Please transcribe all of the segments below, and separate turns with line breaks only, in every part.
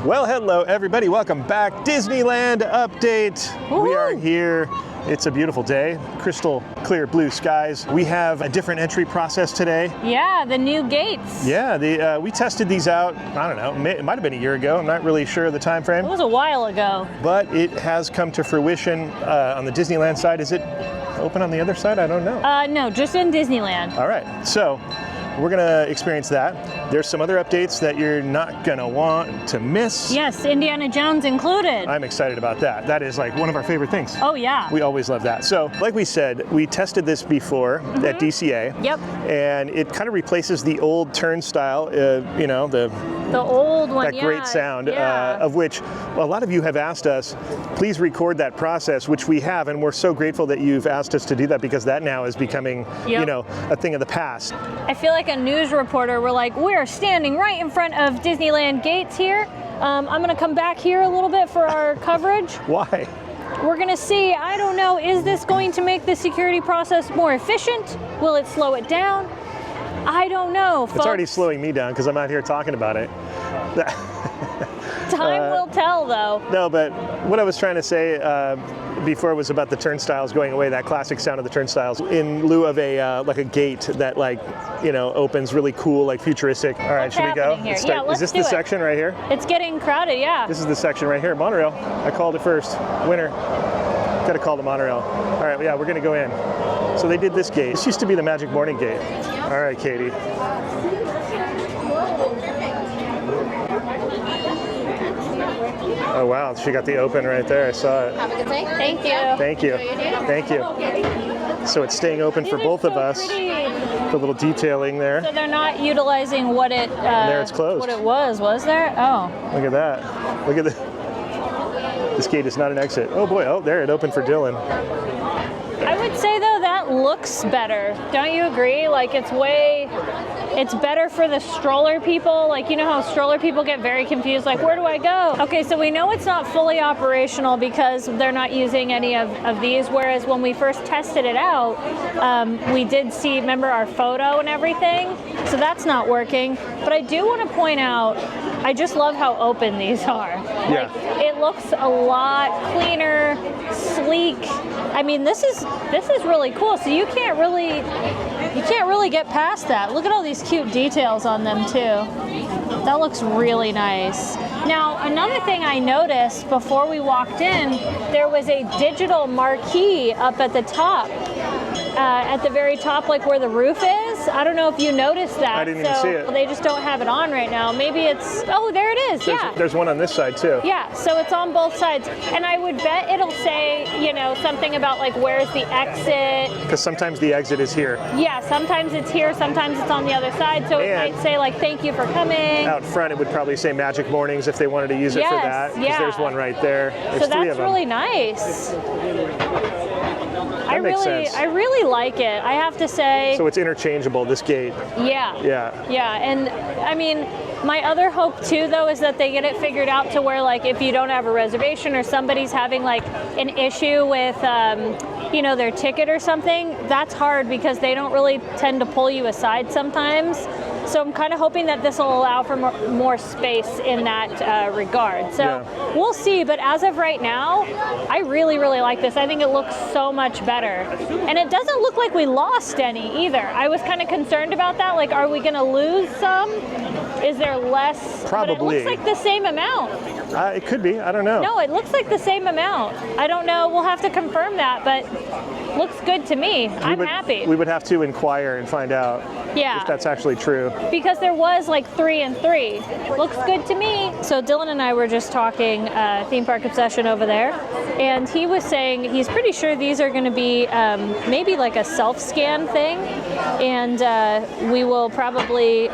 Well, hello everybody. Welcome back. Disneyland update.
Woo-hoo.
We are here. It's a beautiful day. Crystal clear blue skies. We have a different entry process today.
Yeah, the new gates.
Yeah, we tested these out, I don't know, it might have been a year ago. I'm not really sure of the time frame.
It was a while ago.
But it has come to fruition on the Disneyland side. Is it open on the other side? I don't know.
No, just in Disneyland.
All right, so we're gonna experience that. There's some other updates that you're not gonna want to miss.
Yes, Indiana Jones included.
I'm excited about that. That is like one of our favorite things.
Oh yeah.
We always love that. So like we said, we tested this before at DCA.
Yep.
And it kind of replaces the old turnstile, you know, the
old one,
that great sound, of which a lot of you have asked us, please record that process, which we have, and we're so grateful that you've asked us to do that because that now is becoming, you know, a thing of the past.
I feel like a news reporter, we're like, we're standing right in front of Disneyland gates here. I'm gonna come back here a little bit for our coverage.
Why?
We're gonna see, I don't know, is this going to make the security process more efficient? Will it slow it down? I don't know, folks.
It's already slowing me down because I'm out here talking about it.
Time will tell, though.
No, but what I was trying to say before was about the turnstiles going away, that classic sound of the turnstiles, in lieu of a like a gate that, like, you know, opens really cool, like futuristic. All right, should we go?
Here? Yeah, let's
Is this
do
the
it.
section right here?
It's getting crowded, yeah.
This is the section right here. Monorail. I called it first. Winner. Got to call the monorail. All right, yeah, we're gonna go in. So they did this gate. This used to be the Magic Morning Gate. All right, Katie. Oh wow, she got the open right there. I saw it.
Have a good day.
Thank you.
Thank you. Thank you. So it's staying open for both of us.
Pretty.
The little detailing there.
So they're not utilizing what it
there it's closed.
What it was there? Oh.
Look at that. Look at the. This gate is not an exit. Oh boy. Oh, there it opened for Dylan.
I would say though that looks better. Don't you agree? Like it's better for the stroller people. Like, you know how stroller people get very confused, like, where do I go? Okay, so we know it's not fully operational because they're not using any of these, whereas when we first tested it out, we did see, remember our photo and everything? So that's not working. But I do want to point out, I just love how open these are.
Yeah.
Like, it looks a lot cleaner, sleek. I mean, this is really cool. So you can't really get past that. Look at all these cute details on them too. That looks really nice. Now, another thing I noticed before we walked in, there was a digital marquee up at the top. At the very top, like where the roof is. I don't know if you noticed that.
I didn't even see it.
They just don't have it on right now. Maybe it's, oh, there it is, yeah.
There's one on this side too.
Yeah, so it's on both sides. And I would bet it'll say, you know, something about like, where's the exit?
Because sometimes the exit is here.
Yeah, sometimes it's here, sometimes it's on the other side. So it might say like, thank you for coming.
Out front, it would probably say Magic Mornings if they wanted to use it for that. Because there's one right there. There's
so
three
that's
of them.
really nice.
Makes sense.
I really like it, I have to say.
So it's interchangeable, this gate.
Yeah.
Yeah.
Yeah, and I mean, my other hope too, though, is that they get it figured out to where, like, if you don't have a reservation or somebody's having like an issue with, you know, their ticket or something, that's hard because they don't really tend to pull you aside sometimes. So I'm kind of hoping that this will allow for more space in that regard. So we'll see, but as of right now, I really, really like this. I think it looks so much better. And it doesn't look like we lost any either. I was kind of concerned about that. Like, are we going to lose some? Is there less?
Probably.
But it looks like the same amount.
It could be. I don't know.
No, it looks like the same amount. I don't know. We'll have to confirm that, but looks good to me. I'm happy.
We would have to inquire and find out if that's actually true.
Because there was like 3 and 3. Looks good to me. So Dylan and I were just talking theme park obsession over there, and he was saying he's pretty sure these are going to be maybe like a self-scan thing, and we will probably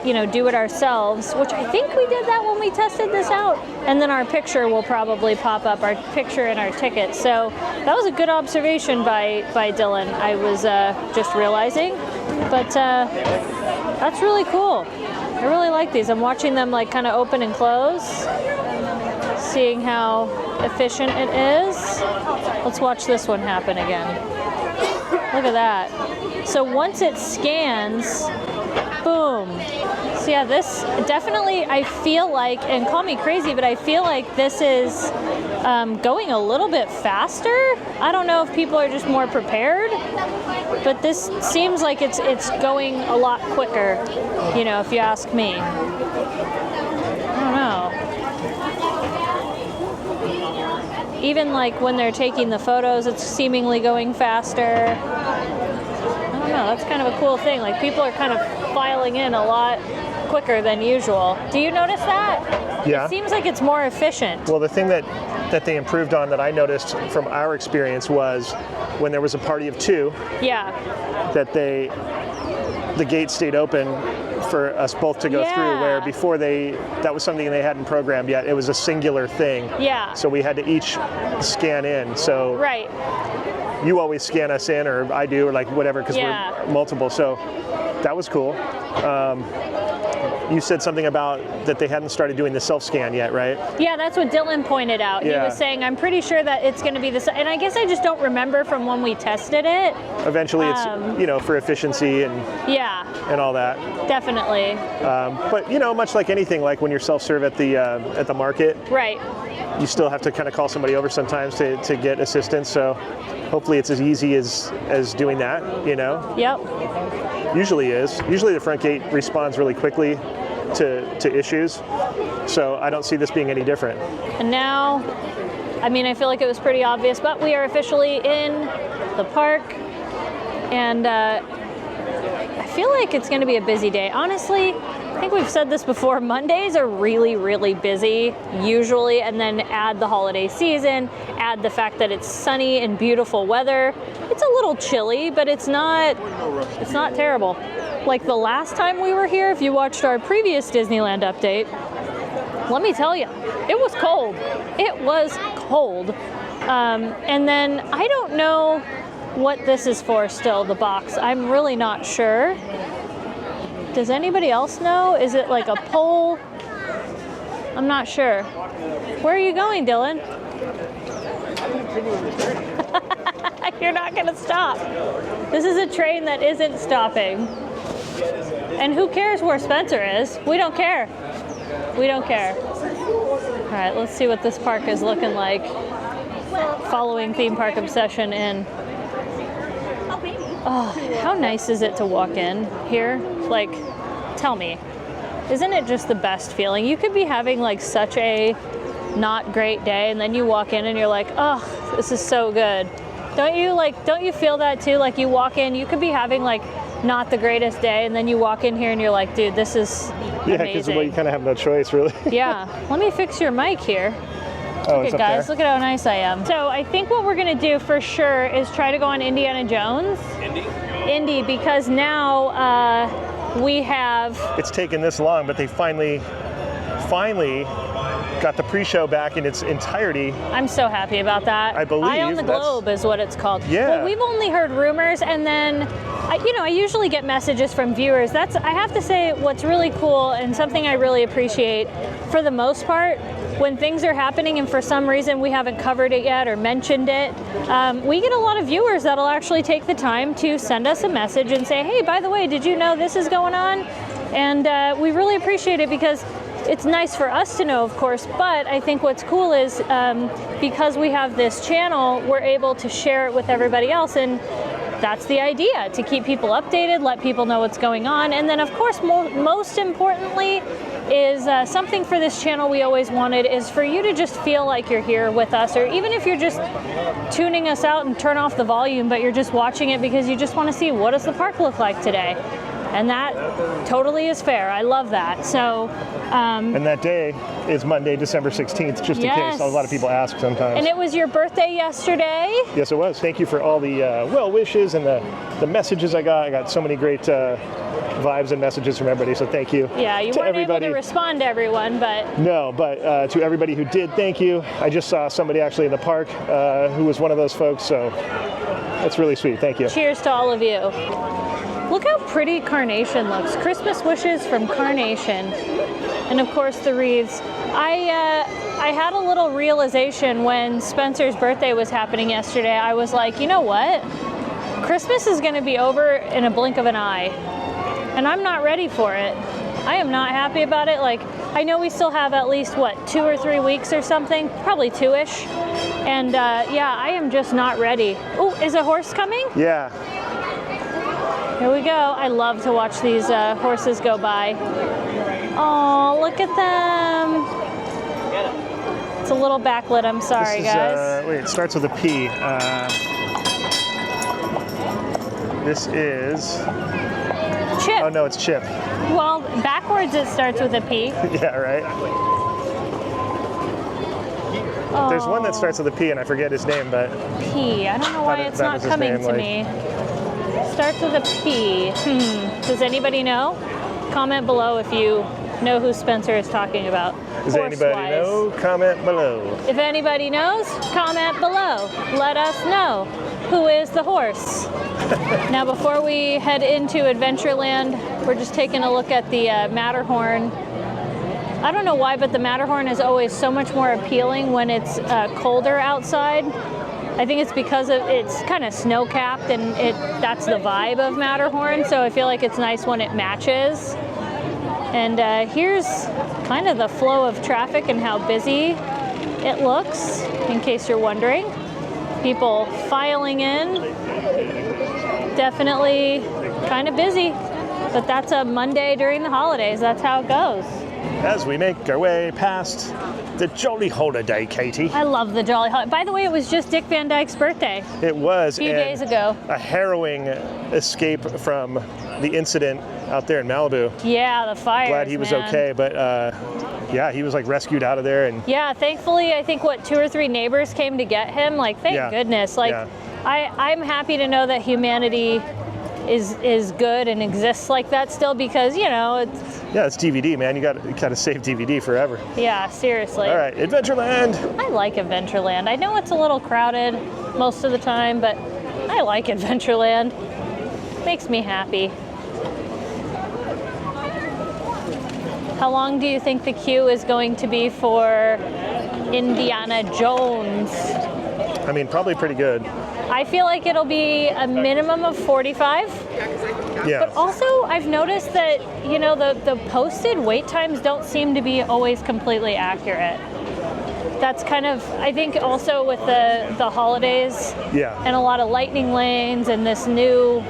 you know, do it ourselves, which I think we did that when we tested this out. And then our picture will probably pop up, our picture and our ticket. So that was a good observation by Dylan. I was just realizing, but that's really cool. I really like these. I'm watching them like kind of open and close, seeing how efficient it is. Let's watch this one happen again. Look at that. So once it scans, boom. So yeah, this definitely, I feel like, and call me crazy, but I feel like this is going a little bit faster. I don't know if people are just more prepared, but this seems like it's going a lot quicker, you know, if you ask me. I don't know. Even like when they're taking the photos, it's seemingly going faster. I don't know, that's kind of a cool thing. Like people are kind of filing in a lot quicker than usual. Do you notice that?
Yeah.
It seems like it's more efficient.
Well, the thing that they improved on that I noticed from our experience was when there was a party of 2,
Yeah.
that the gate stayed open for us both to go through, where before that was something they hadn't programmed yet. It was a singular thing.
Yeah.
So we had to each scan in. So
Right.
you always scan us in, or I do, or like whatever, because
Yeah.
we're multiple. So that was cool. You said something about that they hadn't started doing the self-scan yet, right?
Yeah, that's what Dylan pointed out.
Yeah.
He was saying, I'm pretty sure that it's going to be this, and I guess I just don't remember from when we tested it.
Eventually it's, you know, for efficiency and
Yeah,
all that.
definitely.
But, you know, much like anything, like when you're self-serve at the market,
Right.
you still have to kind of call somebody over sometimes to get assistance. So hopefully it's as easy as doing that, you know?
Yep.
Usually is. Usually the front gate responds really quickly to issues. So I don't see this being any different.
And now, I mean, I feel like it was pretty obvious, but we are officially in the park. And I feel like it's going to be a busy day. Honestly, I think we've said this before, Mondays are really, really busy, usually, and then add the holiday season, add the fact that it's sunny and beautiful weather. It's a little chilly, but it's not terrible. Like the last time we were here, if you watched our previous Disneyland update, let me tell you, it was cold. It was cold. And then I don't know what this is for still, the box. I'm really not sure. Does anybody else know? Is it like a pole? I'm not sure. Where are you going, Dylan? You're not gonna stop. This is a train that isn't stopping. And who cares where Spencer is? We don't care. We don't care. All right, let's see what this park is looking like. Following Theme Park Obsession in. Oh, how nice is it to walk in here? Like, tell me, isn't it just the best feeling? You could be having like such a not great day, and then you walk in and you're like, oh, this is so good. Don't you feel that too? Like you walk in, you could be having like not the greatest day, and then you walk in here and you're like, dude, this is
Yeah, because
amazing.
you kind of have no choice, really.
Yeah, let me fix your mic here.
Oh,
Okay,
it's up
guys,
there.
look at how nice I am. So I think what we're gonna do for sure is try to go on Indiana Jones. Indy, because now we have.
It's taken this long, but they finally got the pre-show back in its entirety.
I'm so happy about that.
I believe
Eye on the
that's-
Globe is what it's called.
Yeah.
Well, we've only heard rumors, and then I usually get messages from viewers. I have to say, what's really cool and something I really appreciate, for the most part, when things are happening and for some reason we haven't covered it yet or mentioned it, we get a lot of viewers that'll actually take the time to send us a message and say, hey, by the way, did you know this is going on? And we really appreciate it, because it's nice for us to know, of course, but I think what's cool is because we have this channel, we're able to share it with everybody else, and that's the idea, to keep people updated, let people know what's going on. And then, of course, most importantly is something for this channel we always wanted is for you to just feel like you're here with us, or even if you're just tuning us out and turn off the volume, but you're just watching it because you just want to see what does the park look like today. And that totally is fair. I love that. So,
And that day is Monday, December 16th, just in case. A lot of people ask sometimes.
and it was your birthday yesterday.
Yes, it was. Thank you for all the well wishes and the messages I got. I got so many great vibes and messages from everybody, so thank you.
Yeah, you
to
weren't
everybody.
able to respond to everyone, but
No, but to everybody who did, thank you. I just saw somebody actually in the park who was one of those folks, so that's really sweet. Thank you.
cheers to all of you. Look how pretty Carnation looks. Christmas wishes from Carnation. And of course the wreaths. I had a little realization when Spencer's birthday was happening yesterday. I was like, you know what? Christmas is gonna be over in a blink of an eye. And I'm not ready for it. I am not happy about it. Like, I know we still have at least, what, 2 or 3 weeks or something? Probably 2-ish. And yeah, I am just not ready. Oh, is a horse coming?
Yeah.
Here we go. I love to watch these horses go by. Oh, look at them. It's a little backlit, I'm sorry, guys.
Wait, it starts with a P. This is...
Chip.
Oh, no, it's Chip.
Well, backwards it starts with a P.
Yeah, right?
Oh,
There's one that starts with a P, and I forget his name, but...
P. I don't know why it's not coming to me. Starts with a P. Does anybody know? Comment below if you know who Spencer is talking about.
Does anybody know? Comment below.
If anybody knows, comment below. Let us know who is the horse. Now, before we head into Adventureland, we're just taking a look at the Matterhorn. I don't know why, but the Matterhorn is always so much more appealing when it's colder outside. I think it's because it's kind of snow-capped, and that's the vibe of Matterhorn, so I feel like it's nice when it matches. And here's kind of the flow of traffic and how busy it looks, in case you're wondering. People filing in. Definitely kind of busy, but that's a Monday during the holidays. That's how it goes.
As we make our way past the Jolly Holiday, Katie.
I love the Jolly Holiday. By the way, it was just Dick Van Dyke's birthday.
It was.
A few days ago.
A harrowing escape from the incident out there in Malibu.
Yeah, the fires.
Glad he was okay, but yeah, he was like rescued out of there. And
yeah, thankfully, I think 2 or 3 neighbors came to get him. Like, thank goodness. Like, I'm happy to know that humanity is good and exists like that still, because, you know, it's...
Yeah, it's DVD, man. You gotta save DVD forever.
Yeah, seriously.
All right, Adventureland.
I like Adventureland. I know it's a little crowded most of the time, but I like Adventureland. Makes me happy. How long do you think the queue is going to be for Indiana Jones?
I mean, probably pretty good.
I feel like it'll be a minimum of 45.
Yeah.
But also, I've noticed that, you know, the posted wait times don't seem to be always completely accurate. That's kind of, I think also with the holidays and a lot of lightning lanes and this new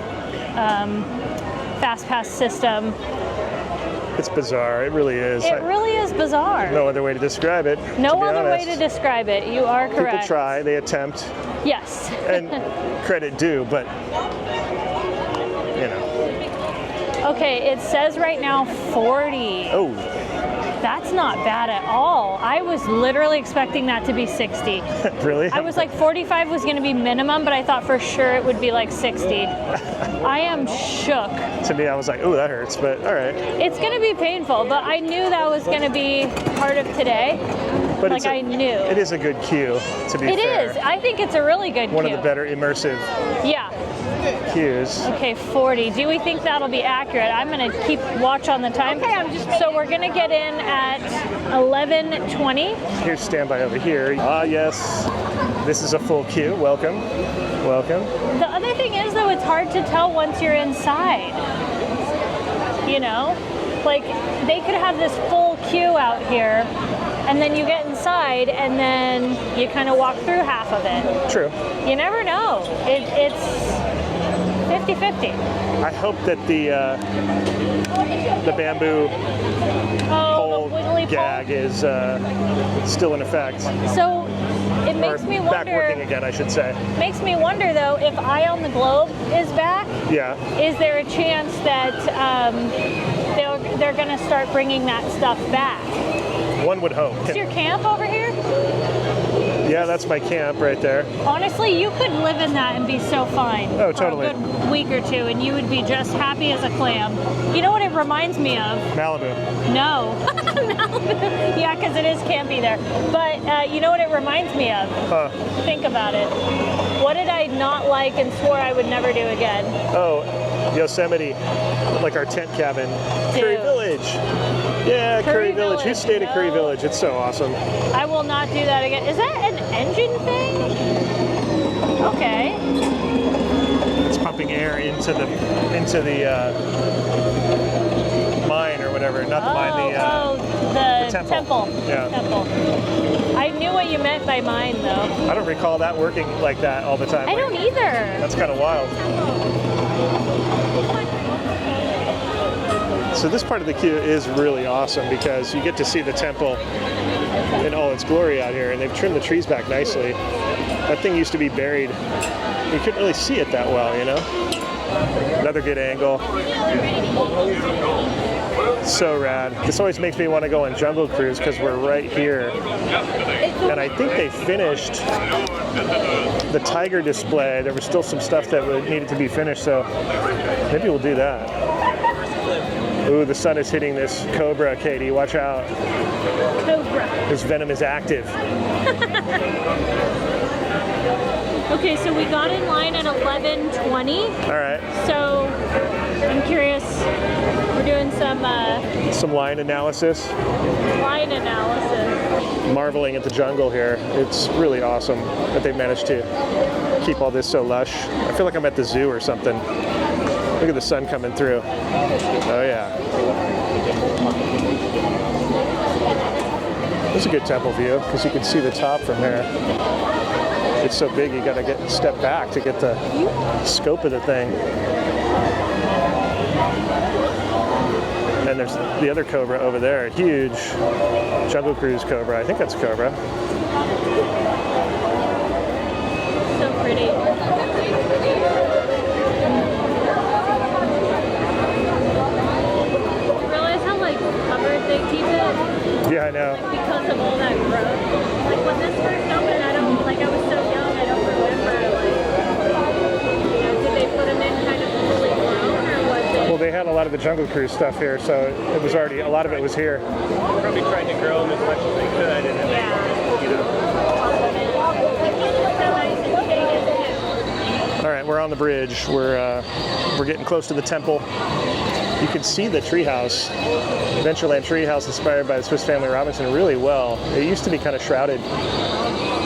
Fast Pass system.
It's bizarre. It really is.
It really is bizarre.
No other way to describe it.
No other way to describe it. You are correct.
People try. They attempt.
Yes.
And credit due, but, you know.
Okay, it says right now 40.
Oh.
That's not bad at all. I was literally expecting that to be 60.
Really?
I was like 45 was going to be minimum, but I thought for sure it would be like 60. I am shook.
To me, I was like, oh, that hurts, but all right.
It's going to be painful, but I knew that was going to be part of today.
But
like, I knew.
It is a good queue, to be fair.
It is. I think it's a really good
One
queue.
of the better immersive queues.
Okay, 40. Do we think that'll be accurate? I'm going to keep watch on the time. So we're going to get in at 11:20.
Here's standby over here. Ah, yes. This is a full queue. Welcome. Welcome.
The other thing is, though, it's hard to tell once you're inside. You know? Like, they could have this full queue out here, and then you get inside, and then you kind of walk through half of it.
True.
You never know. It's 50-50.
I hope that the bamboo pole gag is still in effect.
So it makes me wonder.
Back working again, I should say.
Makes me wonder, though, if Eye on the Globe is back.
Yeah.
Is there a chance that they're going to start bringing that stuff back?
One would hope.
Is your camp over here?
Yeah, that's my camp right there.
Honestly, you could live in that and be so fine.
Oh, totally.
For a good week or two, and you would be just happy as a clam. You know what it reminds me of?
Malibu.
No. Malibu. Yeah, because it is campy there. But you know what it reminds me of?
Huh.
Think about it. What did I not like and swore I would never do again?
Oh, Yosemite. Like our tent cabin.
Dude.
Curry Village. Yeah, Curry Village. Who stayed at Curry
No.
Village? It's so awesome.
I will not do that again. Is that an engine thing? Okay.
It's pumping air into the mine or whatever. Not the mine,
the temple.
Yeah.
Temple. I knew what you meant by mine, though.
I don't recall that working like that all the time.
I don't either.
That's kind of wild. So this part of the queue is really awesome because you get to see the temple in all its glory out here, and they've trimmed the trees back nicely. That thing used to be buried. You couldn't really see it that well, you know? Another good angle. So rad. This always makes me want to go on Jungle Cruise because we're right here. And I think they finished the tiger display. There was still some stuff that needed to be finished, so maybe we'll do that. Ooh, the sun is hitting this cobra, Katie. Watch out.
Cobra.
This venom is active.
Okay, so we got in line at 11:20.
All right.
So I'm curious. We're doing some
line analysis.
line analysis.
Marveling at the jungle here. It's really awesome that they've managed to keep all this so lush. I feel like I'm at the zoo or something. Look at the sun coming through. Oh yeah. This is a good temple view because you can see the top from here. It's so big you gotta step back to get the scope of the thing. And there's the other cobra over there, a huge Jungle Cruise cobra. I think that's a cobra.
So pretty. Covered they keep it.
Yeah, I know.
Like, because of all that growth. Like when this first opened, I was so young, I don't remember, did they put them in kind of fully grown, or was it?
Well, they had a lot of the Jungle Cruise stuff here, so it was already, a lot of it was here.
Probably trying to grow them as much as they could, and then
All right, we're on the bridge. We're getting close to the temple. You can see the treehouse, Adventureland treehouse inspired by the Swiss Family Robinson really well. It used to be kind of shrouded,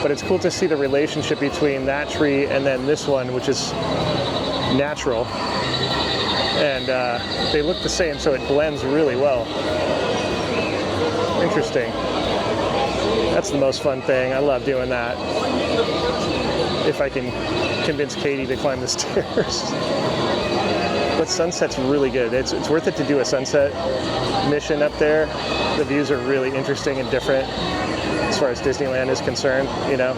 but it's cool to see the relationship between that tree and then this one, which is natural. And they look the same, so it blends really well. Interesting. That's the most fun thing. I love doing that. If I can convince Katie to climb the stairs. But sunset's really good. It's worth it to do a sunset mission up there. The views are really interesting and different as far as Disneyland is concerned, you know.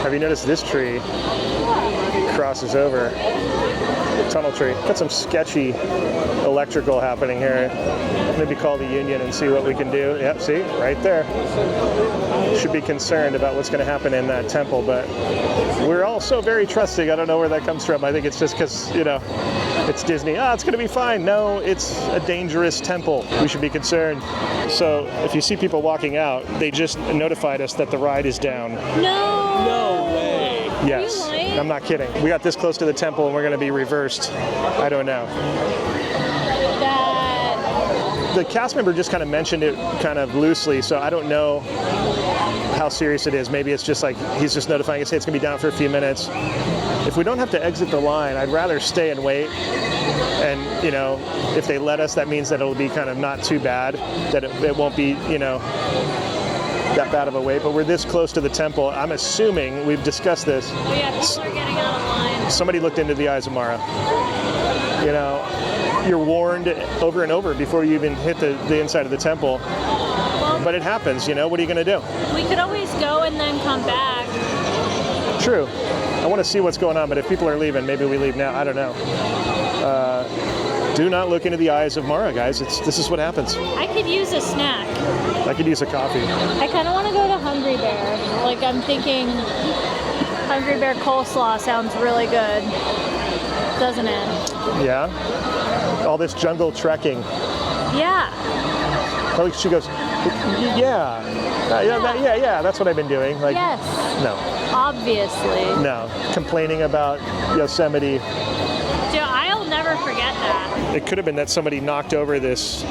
Have you noticed this tree crosses over? Tunnel tree. Got some sketchy electrical happening here. Maybe call the union and see what we can do. Yep, see, right there. Should be concerned about what's going to happen in that temple, but we're all so very trusting. I don't know where that comes from. I think it's just because, you know, it's Disney. It's going to be fine. No, it's a dangerous temple. We should be concerned. So if you see people walking out, they just notified us that the ride is down.
No
way.
Yes, I'm not kidding. We got this close to the temple and we're going to be reversed. I don't know. The cast member just kind of mentioned it kind of loosely, so I don't know how serious it is. Maybe it's just like he's just notifying us, hey, it's going to be down for a few minutes. If we don't have to exit the line, I'd rather stay and wait. And, you know, if they let us, that means that it'll be kind of not too bad, that it won't be, you know, that bad of a wait. But we're this close to the temple. I'm assuming, we've discussed this.
Oh yeah, people are getting out of line.
Somebody looked into the eyes of Mara. You know, you're warned over and over before you even hit the inside of the temple.
Well,
but it happens, you know, what are you going to do?
We could always go and then come back.
True. I want to see what's going on, but if people are leaving, maybe we leave now. I don't know. Do not look into the eyes of Mara, guys. This is what happens.
I could use a snack.
I could use a coffee.
I kind of want to go to Hungry Bear. Like, I'm thinking Hungry Bear coleslaw sounds really good, doesn't it?
Yeah? All this jungle trekking.
Yeah.
Probably she goes, yeah. Yeah, that's what I've been doing. Like,
yes.
No.
Obviously.
No. Complaining about Yosemite.
Dude, I'll never forget that.
It could have been that somebody knocked over this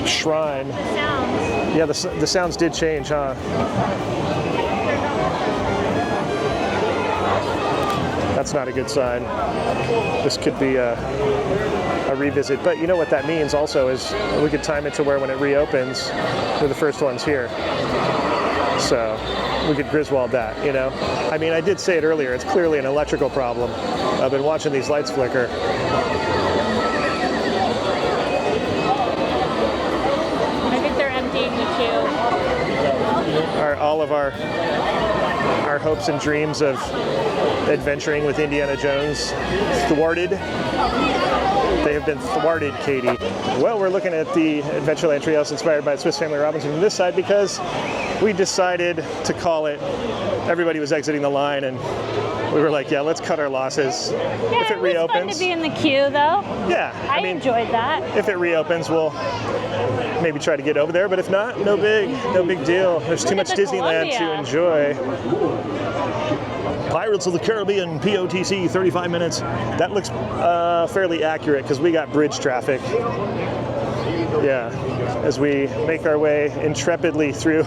shrine.
The sounds.
Yeah, the sounds did change, huh? That's not a good sign. This could be a a revisit. But you know what that means also is we could time it to where when it reopens, we're the first ones here. So we could Griswold that, you know? I mean, I did say it earlier, it's clearly an electrical problem. I've been watching these lights flicker.
I think they're emptying the queue.
All of our hopes and dreams of adventuring with Indiana Jones thwarted. They have been thwarted, Katie. Well, we're looking at the Adventureland Treehouse inspired by Swiss Family Robinson from this side because we decided to call it. Everybody was exiting the line, and we were like, yeah, let's cut our losses.
Yeah,
if it
was
reopens.
fun to be in the queue, though.
Yeah,
I mean, enjoyed that.
If it reopens, we'll maybe try to get over there, but if not, no big deal. There's too much Disneyland to enjoy. Pirates of the Caribbean, POTC, 35 minutes. That looks fairly accurate because we got bridge traffic. Yeah, as we make our way intrepidly through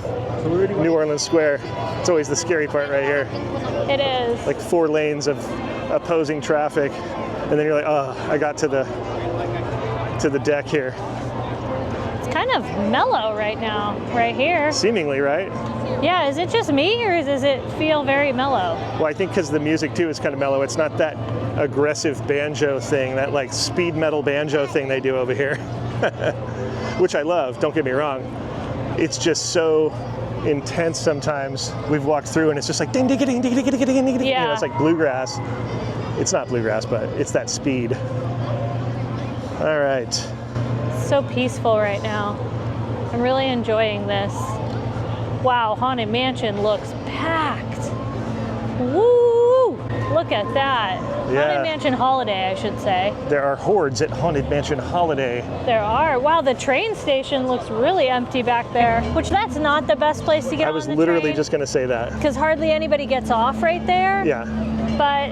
New Orleans Square. It's always the scary part right here.
It is.
Like 4 lanes of opposing traffic, and then you're like, oh, I got to the deck here.
It's kind of mellow right now, right here.
Seemingly, right?
Yeah, is it just me, or does it feel very mellow?
Well, I think because the music too is kind of mellow. It's not that aggressive banjo thing, that like speed metal banjo thing they do over here, which I love, don't get me wrong. It's just so intense sometimes. We've walked through and it's just like ding ding ding ding ding ding ding ding.
Yeah.
You know, it's like bluegrass. It's not bluegrass, but it's that speed. All right.
So peaceful right now. I'm really enjoying this. Wow, Haunted Mansion looks packed. Woo! Look at that.
Yeah.
Haunted Mansion Holiday, I should say.
There are hordes at Haunted Mansion Holiday.
There are. Wow, the train station looks really empty back there, which that's not the best place to get on the train.
I was literally just going to say that.
Because hardly anybody gets off right there.
Yeah.
But,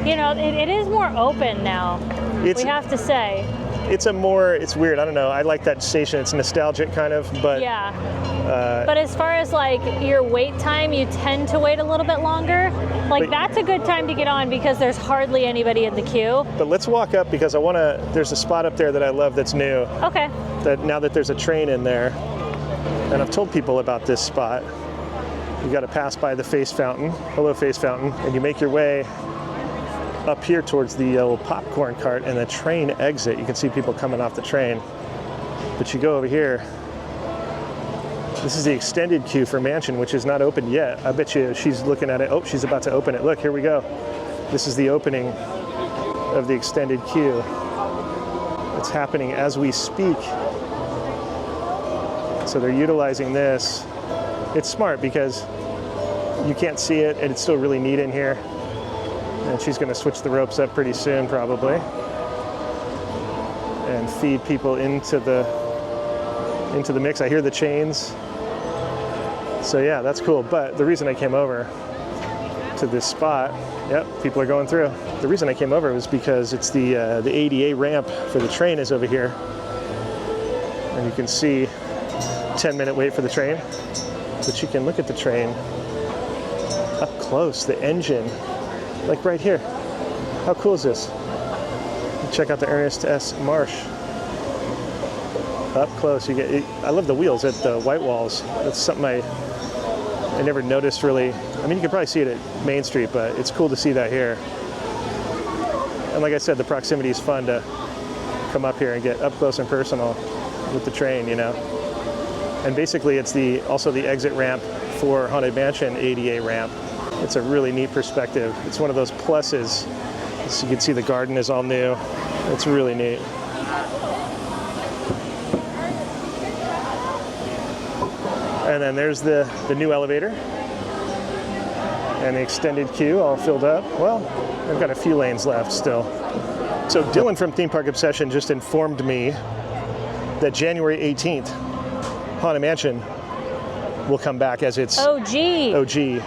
you know, it is more open now, we have to say.
It's weird, I don't know. I like that station. It's nostalgic kind of, but...
Yeah. But as far as like your wait time, you tend to wait a little bit longer. Like that's a good time to get on because there's hardly anybody in the queue.
But let's walk up because there's a spot up there that I love that's new.
Okay.
Now that there's a train in there, and I've told people about this spot. You got to pass by the Face Fountain, Hello Face Fountain, and you make your way up here towards the old popcorn cart and the train exit. You can see people coming off the train. But you go over here. This is the extended queue for Mansion, which is not open yet. I bet you she's looking at it. Oh, she's about to open it. Look, here we go. This is the opening of the extended queue. It's happening as we speak. So they're utilizing this. It's smart because you can't see it and it's still really neat in here. And she's going to switch the ropes up pretty soon, probably, and feed people into the mix. I hear the chains. So yeah, that's cool. But the reason I came over to this spot, yep, people are going through. The reason I came over was because it's the ADA ramp for the train is over here, and you can see 10-minute wait for the train. But you can look at the train up close, the engine. Like right here. How cool is this? Check out the Ernest S. Marsh. Up close, you get. I love the wheels at the white walls. That's something I never noticed really. I mean, you can probably see it at Main Street, but it's cool to see that here. And like I said, the proximity is fun to come up here and get up close and personal with the train, you know. And basically, it's also the exit ramp for Haunted Mansion ADA ramp. It's a really neat perspective. It's one of those pluses. So you can see the garden is all new. It's really neat. And then there's the new elevator. And the extended queue all filled up. Well, I've got a few lanes left still. So Dylan from Theme Park Obsession just informed me that January 18th, Haunted Mansion will come back as its OG.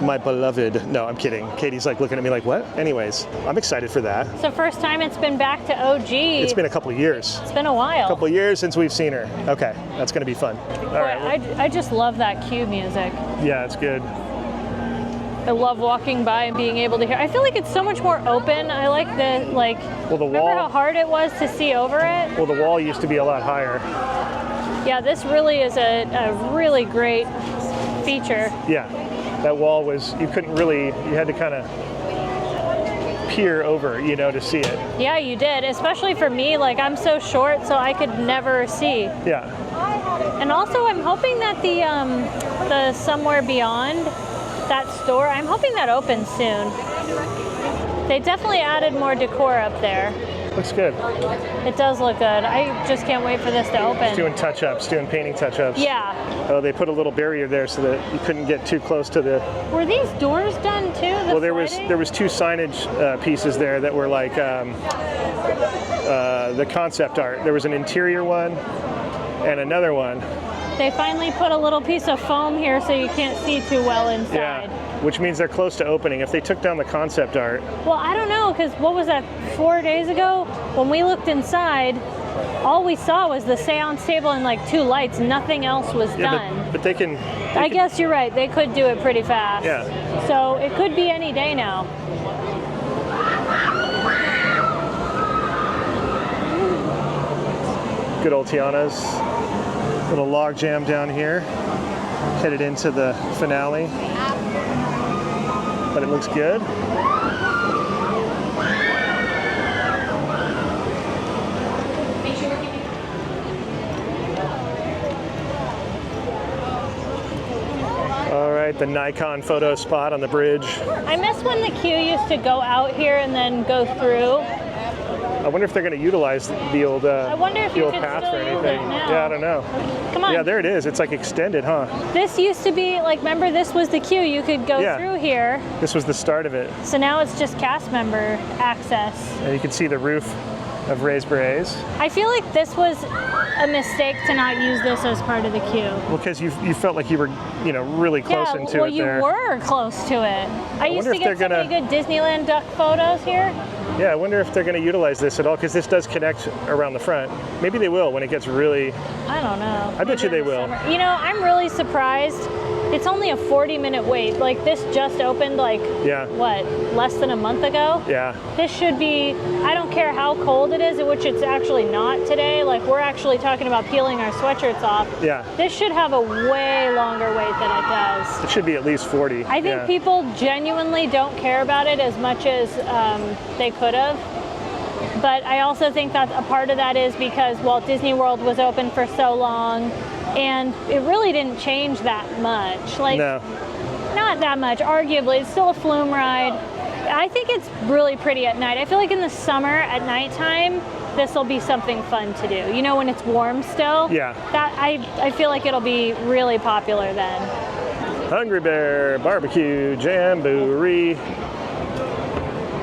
My beloved. No, I'm kidding. Katie's like looking at me like, what? Anyways, I'm excited for that.
It's the first time it's been back to OG.
It's been a couple of years.
It's been a while.
A couple of years since we've seen her. Okay, that's going to be fun. All right.
I just love that cue music.
Yeah, it's good.
I love walking by and being able to hear. I feel like it's so much more open. I like the
Well, the
remember
wall.
how hard it was to see over it?
Well, the wall used to be a lot higher.
Yeah, this really is a really great feature.
Yeah, that wall was, you couldn't really, you had to kind of peer over, you know, to see it.
Yeah, you did, especially for me. Like, I'm so short, so I could never see.
Yeah.
And also, I'm hoping that the Somewhere Beyond, that store, I'm hoping that opens soon. They definitely added more decor up there.
Looks good.
It does look good. I just can't wait for this to open.
Doing touch-ups, doing painting touch-ups.
Yeah.
Oh, they put a little barrier there so that you couldn't get too close to the.
Were these doors done too?
Well, there was two signage pieces there that were like the concept art. There was an interior one and another one.
They finally put a little piece of foam here so you can't see too well inside.
Yeah, which means they're close to opening. If they took down the concept art.
Well, I don't know, because what was that, 4 days ago? When we looked inside, all we saw was the seance table and like 2 lights. Nothing else was done.
But they can.
I guess you're right. They could do it pretty fast.
Yeah.
So it could be any day now.
Good old Tiana's. Little log jam down here. Headed into the finale. But it looks good. All right, the Nikon photo spot on the bridge.
I miss when the queue used to go out here and then go through.
I wonder if they're going to utilize the old,
I wonder if
the
you
old
could
path
still
or
use
anything.
it now.
Yeah, I don't know.
Come on.
Yeah, there it is. It's like extended, huh?
This used to be, like, remember this was the queue. You could go
Yeah.
through here.
This was the start of it.
So now it's just cast member access.
And you can see the roof of Ray's Berets.
I feel like this was a mistake to not use this as part of the queue.
Well, because you felt like you were, you know, really close
Yeah,
into
well,
it
you
there.
were close to it. I used
wonder
to
if
get so
they're
many good Disneyland duck photos here.
Yeah, I wonder if they're going to utilize this at all, because this does connect around the front. Maybe they will when it gets really.
I don't know.
I bet you
Maybe
they
in the
will.
summer. You know, I'm really surprised. It's only a 40-minute wait. Like, this just opened, like,
Yeah.
what, less than a month ago?
Yeah.
This should be, I don't care how cold it is, which it's actually not today. Like, we're actually talking about peeling our sweatshirts off.
Yeah.
This should have a way longer wait than it does.
It should be at least 40.
I think
yeah.
people genuinely don't care about it as much as they could have. But I also think that a part of that is because Walt Disney World was open for so long, and it really didn't change that much. Like,
No.
not that much. Arguably, it's still a flume ride. I think it's really pretty at night. I feel like in the summer at nighttime, this will be something fun to do. You know, when it's warm still.
Yeah.
That I feel like it'll be really popular then.
Hungry Bear Barbecue Jamboree.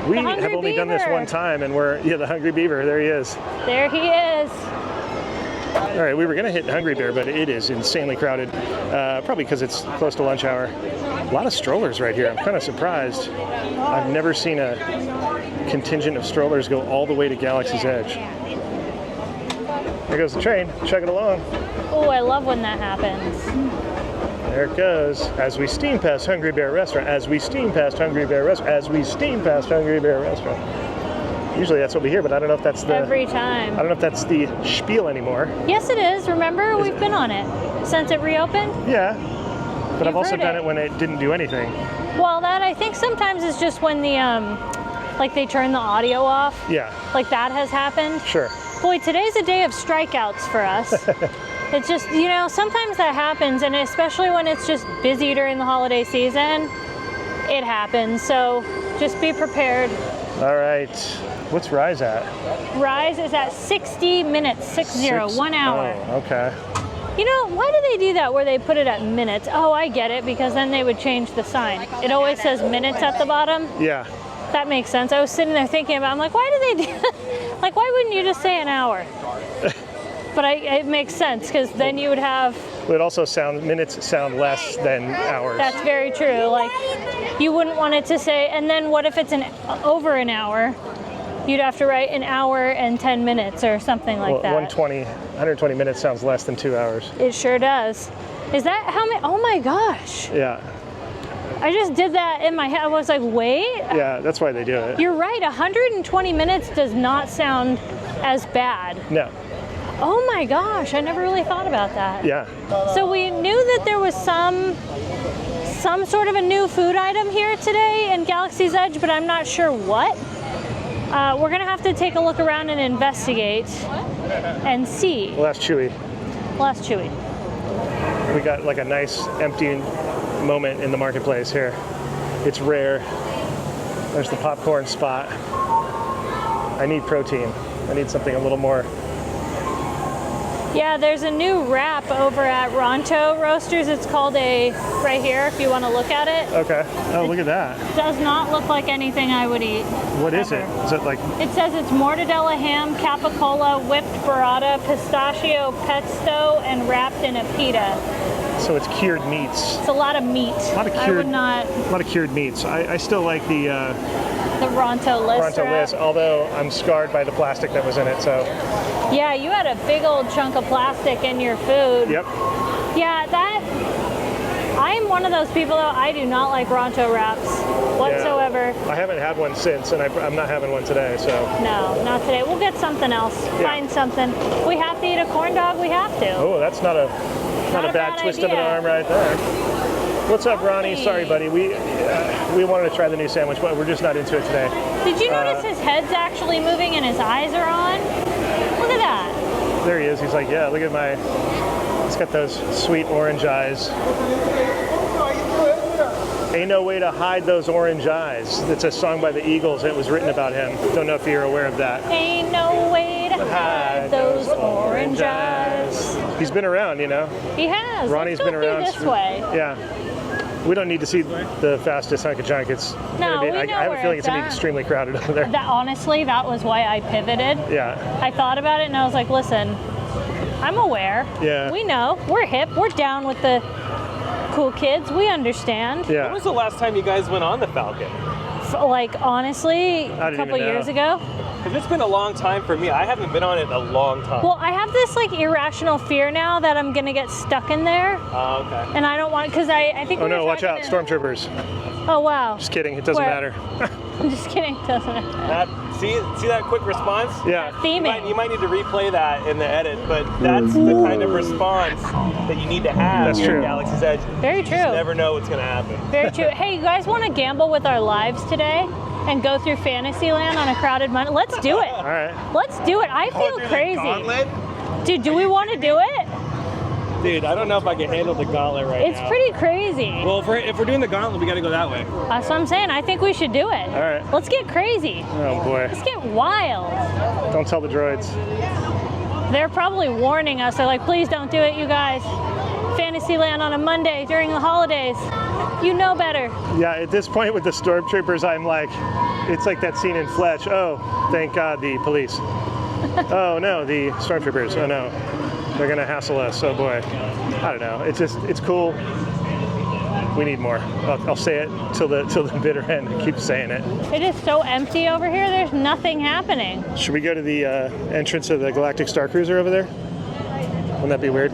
We
The Hungry
have only done this
Beaver.
one time, and the Hungry Beaver. There he is.
There he is.
All right, we were going to hit Hungry Bear, but it is insanely crowded. Probably because it's close to lunch hour. A lot of strollers right here. I'm kind of surprised. I've never seen a contingent of strollers go all the way to Galaxy's Edge. There goes the train, chugging along.
Oh, I love when that happens.
There it goes. As we steam past Hungry Bear Restaurant, as we steam past Hungry Bear Restaurant, as we steam past Hungry Bear Restaurant. Usually that's what we hear, but I don't know if that's the
Every
I
time.
don't know if that's the spiel anymore.
Yes, it is. Remember,
Is
we've
it?
been on it since it reopened.
Yeah. But I've
You've
also
heard
done
it.
it when it didn't do anything.
Well, that I think sometimes is just when the like they turn the audio off.
Yeah,
Like that has happened.
sure.
Boy, today's a day of strikeouts for us. It's just, you know, sometimes that happens, and especially when it's just busy during the holiday season, it happens. So just be prepared.
All right. What's Rise at?
Rise is at 60 minutes, 60, 1 hour.
Oh, okay.
You know, why do they do that where they put it at minutes? Oh, I get it, because then they would change the sign. It always says minutes at the bottom.
Yeah.
That makes sense. I was sitting there thinking about, I'm like, why do they do that? Like, why wouldn't you just say an hour? But it makes sense, because then you would have,
But it also minutes sound less than hours.
that's very true. Like, you wouldn't want it to say, and then what if it's over an hour? You'd have to write an hour and 10 minutes or something like that.
120 minutes sounds less than 2 hours.
It sure does. Is that how many? Oh my gosh.
Yeah.
I just did that in my head. I was like, wait.
Yeah, that's why they do it.
You're right. 120 minutes does not sound as bad.
No.
Oh my gosh, I never really thought about that.
Yeah.
So we knew that there was some sort of a new food item here today in Galaxy's Edge, but I'm not sure what. We're gonna have to take a look around and investigate and see.
Well, that's Chewy.
Well, that's Chewy.
We got like a nice empty moment in the marketplace here. It's rare. There's the popcorn spot. I need protein. I need something a little more.
Yeah, there's a new wrap over at Ronto Roasters. It's called right here if you want to look at it.
Okay. Oh, look at that.
Does not look like anything I would eat.
What is it? Is it like?
It says it's mortadella ham, capicola, whipped burrata, pistachio pesto, and wrapped in a pita.
So it's cured meats.
It's a lot of meat.
A lot of cured.
I would not.
A lot of cured meats. I still like the
Ronto list.
Ronto list, although I'm scarred by the plastic that was in it. So.
Yeah, you had a big old chunk of plastic in your food.
Yep.
Yeah, I'm one of those people though, I do not like Ronto wraps whatsoever.
Yeah. I haven't had one since, and I'm not having one today, so.
No, not today. We'll get something else. Yeah. Find something. We have to eat a corn dog, we have to.
Oh, that's not a bad twist of an arm right there. What's up, Ronnie? Sorry, buddy. We wanted to try the new sandwich, but we're just not into it today.
Did you notice his head's actually moving and his eyes are on? Look at that.
There he is. He's like, yeah, look at my. He's got those sweet orange eyes. Ain't no way to hide those orange eyes. It's a song by the Eagles. And it was written about him. Don't know if you're aware of that.
Ain't no way to hide those orange eyes.
He's been around, you know.
He has.
Ronnie's been around.
This way.
Yeah. We don't need to see the fastest hunk of junk. It's
no,
I have a feeling it's
at.
gonna be extremely crowded over there.
Honestly, that was why I pivoted.
Yeah.
I thought about it and I was like, listen, I'm aware.
Yeah.
We know. We're hip. We're down with the cool kids. We understand.
Yeah.
When was the last time you guys went on the Falcon?
Like, honestly, a couple years ago.
Because it's been a long time for me. I haven't been on it in a long time.
Well, I have this like irrational fear now that I'm gonna get stuck in there.
Oh, okay.
And I don't want, because I think.
Oh no! Watch out, stormtroopers.
Oh wow.
Just kidding. It doesn't matter.
I'm just kidding. It doesn't matter.
See that quick response?
Yeah.
Theming.
You might need to replay that in the edit, but that's the kind of response that you need to have.
That's true.
In Galaxy's Edge.
Very
You
true.
just never know what's gonna happen.
Very true. Hey, you guys want to gamble with our lives today and go through Fantasyland on a crowded Monday? Let's do it.
All right.
Let's do it. I feel crazy. Dude, do we want to do it?
Dude, I don't know if I can handle the gauntlet right now.
It's pretty crazy.
Well, if we're doing the gauntlet, we got to go that way.
That's what I'm saying. I think we should do it.
All right.
Let's get crazy.
Oh boy.
Let's get wild.
Don't tell the droids.
They're probably warning us. They're like, please don't do it, you guys. Fantasyland on a Monday during the holidays. You know better.
Yeah, at this point with the stormtroopers, I'm like, it's like that scene in Fletch. Oh, thank God, the police. Oh no, the stormtroopers. Oh no, they're gonna hassle us. Oh boy. I don't know. It's cool. We need more. I'll say it till the bitter end. I keep saying it.
It is so empty over here. There's nothing happening.
Should we go to the entrance of the Galactic Star Cruiser over there? Wouldn't that be weird?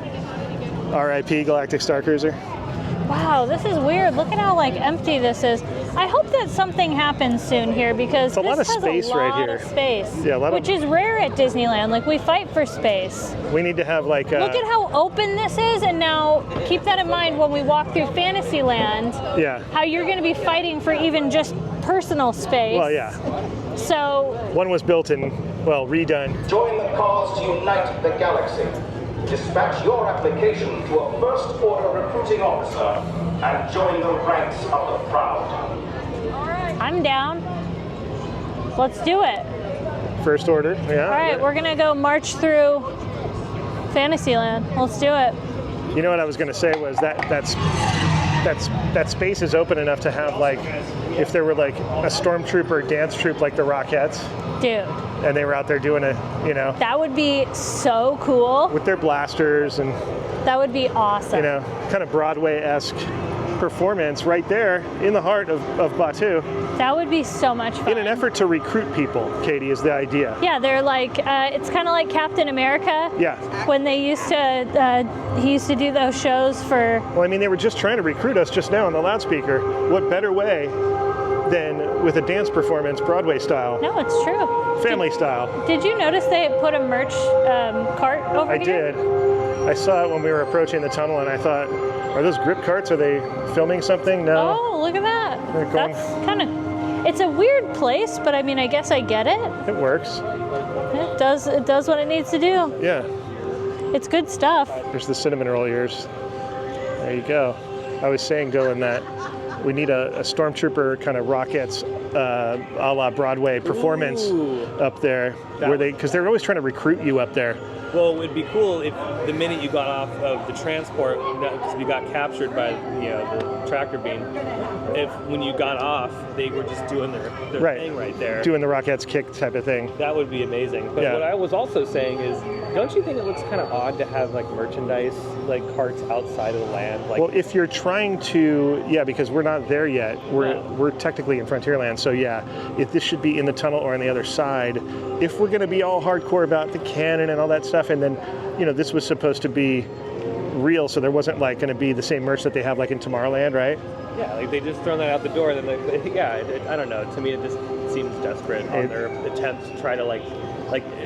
R.I.P. Galactic Star Cruiser.
Wow, this is weird. Look at how like empty this is. I hope that something happens soon here because
it's a lot of space right here.
Of space,
yeah,
which is rare at Disneyland. Like we fight for space.
We need to have like.
Look at how open this is, and now keep that in mind when we walk through Fantasyland.
Yeah.
How you're going to be fighting for even just personal space.
Well, yeah.
So.
One was built and redone.
Join the cause to unite the galaxy. Dispatch your application to a First Order recruiting officer and join the ranks of the proud.
I'm down. Let's do it.
First Order, yeah.
All right, we're gonna go march through Fantasyland. Let's do it.
You know what I was gonna say was that space is open enough to have like, if there were like a stormtrooper dance troupe like the Rockettes.
Dude.
And they were out there doing it, you know.
That would be so cool.
With their blasters and.
That would be awesome.
You know, kind of Broadway-esque. performance right there in the heart of Batu.
That would be so much fun.
In an effort to recruit people, Katie, is the idea.
Yeah, they're like, it's kind of like Captain America.
Yeah.
When they used to, he used to do those shows for...
Well, I mean, they were just trying to recruit us just now on the loudspeaker. What better way than with a dance performance, Broadway style?
No, it's true.
Family style.
Did you notice they put a merch cart over here?
I did. I saw it when we were approaching the tunnel, and I thought, are those grip carts? Are they filming something? No.
Oh, look at that.
They're going-
That's kind of... It's a weird place, but I mean, I guess I get it.
It works.
It does what it needs to do.
Yeah.
It's good stuff.
There's the cinnamon roll ears. There you go. I was saying, Dylan, that we need a Stormtrooper kind of Rockets a la Broadway performance up there, where because they're always trying to recruit you up there.
Well, it'd be cool if the minute you got off of the transport, because we got captured by the tractor beam, if when you got off, they were just doing their thing right there.
Doing the Rockettes kick type of thing.
That would be amazing. But what I was also saying is, don't you think it looks kind of odd to have like merchandise like carts outside of the land? Like,
well, if you're trying to, because we're not there yet. We're technically in Frontierland, so if this should be in the tunnel or on the other side. If we're going to be all hardcore about the canon and all that stuff, and then, this was supposed to be real, so there wasn't like going to be the same merch that they have like in Tomorrowland, right?
Yeah, like they just thrown that out the door, and then I don't know. To me, it just seems desperate on their attempt to try to like,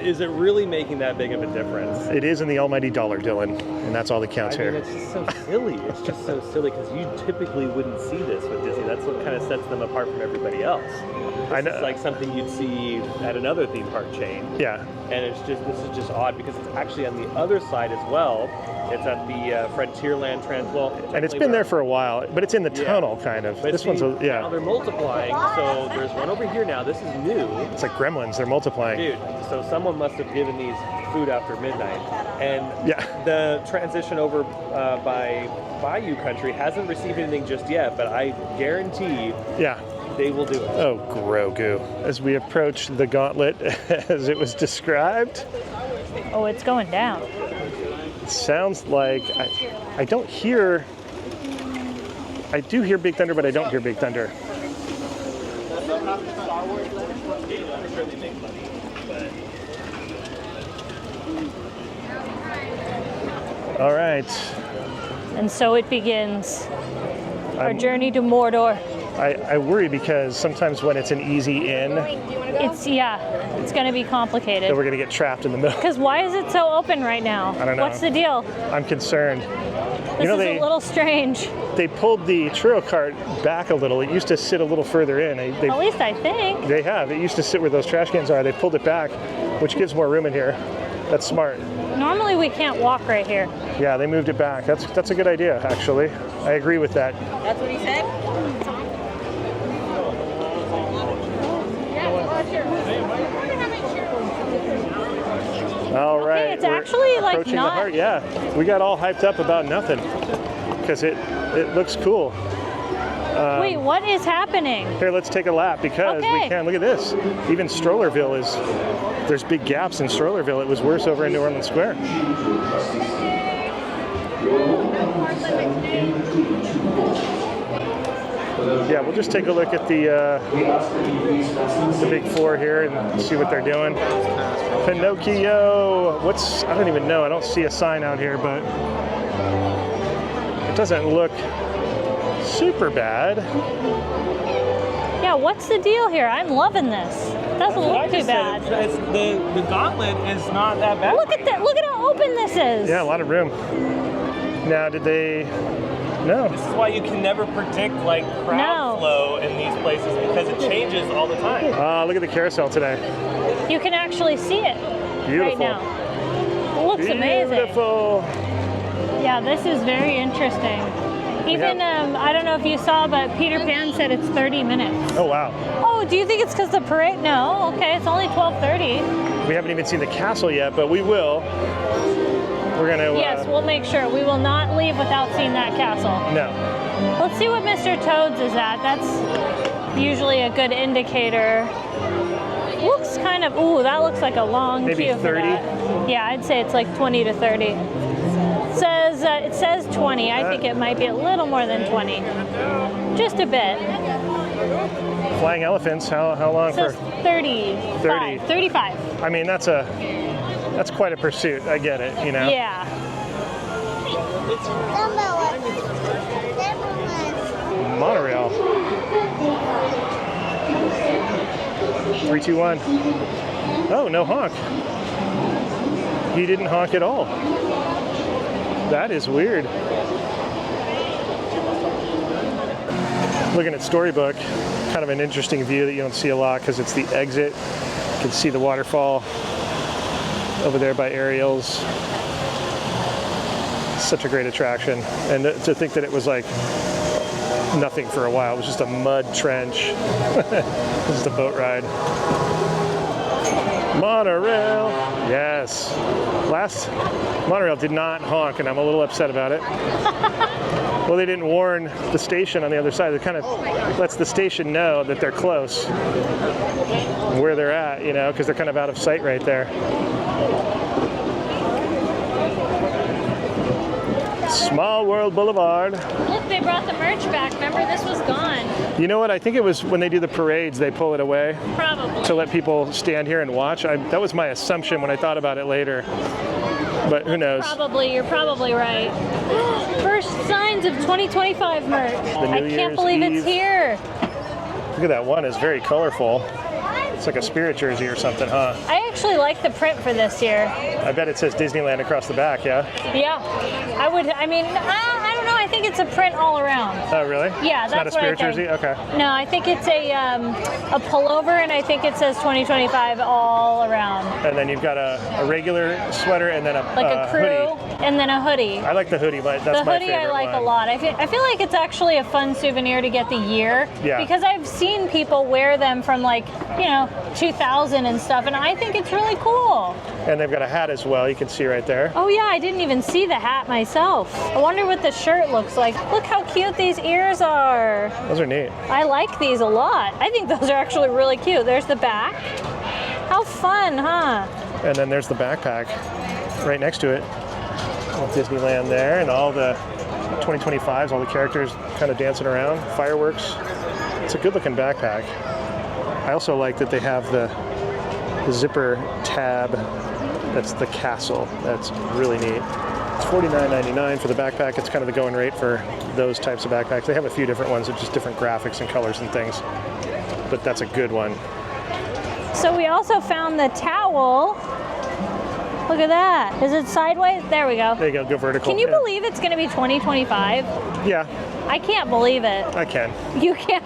is it really making that big of a difference?
It is in the almighty dollar, Dylan, and that's all that counts here.
It's just so silly. It's just so silly because you typically wouldn't see this with Disney. That's what kind of sets them apart from everybody else.
I know.
It's like something you'd see at another theme park chain.
Yeah.
And this is just odd because it's actually on the other side as well. It's at the Frontierland
and it's been there for a while, but it's in the tunnel kind of.
But
this one's
now they're multiplying, so there's one over here now. This is new.
It's like Gremlins. They're multiplying.
Dude, so someone must have given these food after midnight. And the transition over by Bayou Country hasn't received anything just yet, but I guarantee they will do it.
Oh, Grogu. As we approach the gauntlet as it was described.
Oh, it's going down.
It sounds like I don't hear. I do hear Big Thunder, but I don't hear Big Thunder. All right.
And so it begins. Our journey to Mordor.
I worry because sometimes when it's an easy in,
it's going to be complicated.
then we're going to get trapped in the middle.
Because why is it so open right now?
I don't know.
What's the deal?
I'm concerned.
This is a little strange.
They pulled the churro cart back a little. It used to sit a little further in.
At least I think.
They have. It used to sit where those trash cans are. They pulled it back, which gives more room in here. That's smart.
Normally we can't walk right here.
Yeah, they moved it back. That's a good idea, actually. I agree with that.
That's what he said?
All right.
It's actually like
approaching
not.
the heart. Yeah, we got all hyped up about nothing because it looks cool.
Wait, what is happening?
Here, let's take a lap because we can. Look at this. Even Strollerville there's big gaps in Strollerville. It was worse over in New Orleans Square. Yeah, we'll just take a look at the big four here and see what they're doing. Pinocchio. I don't even know. I don't see a sign out here, but it doesn't look super bad.
Yeah, what's the deal here? I'm loving this. Doesn't look too bad.
The gauntlet is not that bad.
Look at that. Look at how open this is.
Yeah, a lot of room. Now, did they? No.
This is why you can never predict like crowd flow in these places because it changes all the time.
Look at the carousel today.
You can actually see it right now. It looks amazing.
Beautiful.
Yeah, this is very interesting. Even, I don't know if you saw, but Peter Pan said it's 30 minutes.
Oh, wow.
Oh, do you think it's because the parade? No, okay, it's only 12:30.
We haven't even seen the castle yet, but we will. We're going to...
Yes, we'll make sure. We will not leave without seeing that castle.
No.
Let's see what Mr. Toad's is at. That's usually a good indicator. Looks kind of, that looks like a long
maybe
queue
30?
for that. Yeah, I'd say it's like 20 to 30. It says 20. I think it might be a little more than 20. Just a bit.
Flying elephants, how long
It says
for?
30.
30.
35.
I mean, that's quite a pursuit. I get it, you know?
Yeah.
Monorail. 3, 2, 1. Oh, no honk. He didn't honk at all. That is weird. Looking at Storybook, kind of an interesting view that you don't see a lot because it's the exit. You can see the waterfall over there by Ariel's. Such a great attraction. And to think that it was like nothing for a while. It was just a mud trench. This is the boat ride. Monorail. Yes. Last monorail did not honk, and I'm a little upset about it. Well, they didn't warn the station on the other side. It kind of lets the station know that they're close, where they're at, you know, because they're kind of out of sight right there. Small World Boulevard.
Look, they brought the merch back. Remember, this was gone.
You know what? I think it was when they do the parades, they pull it away.
Probably.
To let people stand here and watch. That was my assumption when I thought about it later. But who knows?
Probably, you're probably right. First signs of 2025 merch. I can't
Year's
believe
Eve.
it's here.
Look at that one. It's very colorful. It's like a Spirit jersey or something, huh?
I actually like the print for this year.
I bet it says Disneyland across the back, yeah?
Yeah. I don't know. I think it's a print all around.
Oh, really?
Yeah,
It's
that's
not a
what I
Spirit
think.
jersey? Okay.
No, I think it's a pullover, and I think it says 2025 all around.
And then you've got a regular sweater and then a
crew,
hoodie.
and then a hoodie.
I like the hoodie, but that's
The
my
hoodie
favorite
I like
one.
a lot. I feel like it's actually a fun souvenir to get the year.
Yeah.
Because I've seen people wear them from 2000 and stuff, and I think it's really cool.
And they've got a hat as well, you can see right there.
Oh yeah, I didn't even see the hat myself. I wonder what the shirt looks like. Look how cute these ears are.
Those are neat.
I like these a lot. I think those are actually really cute. There's the back. How fun, huh?
And then there's the backpack right next to it. Disneyland there, and all the 2025s, all the characters kind of dancing around, fireworks. It's a good looking backpack. I also like that they have the zipper tab. That's the castle. That's really neat. It's $49.99 for the backpack. It's kind of the going rate for those types of backpacks. They have a few different ones with just different graphics and colors and things, but that's a good one.
So we also found the towel. Look at that. Is it sideways? There we go.
There you go, go vertical.
Can you
Yeah.
believe it's going to be 2025?
Yeah,
I can't believe it.
I can.
You can't.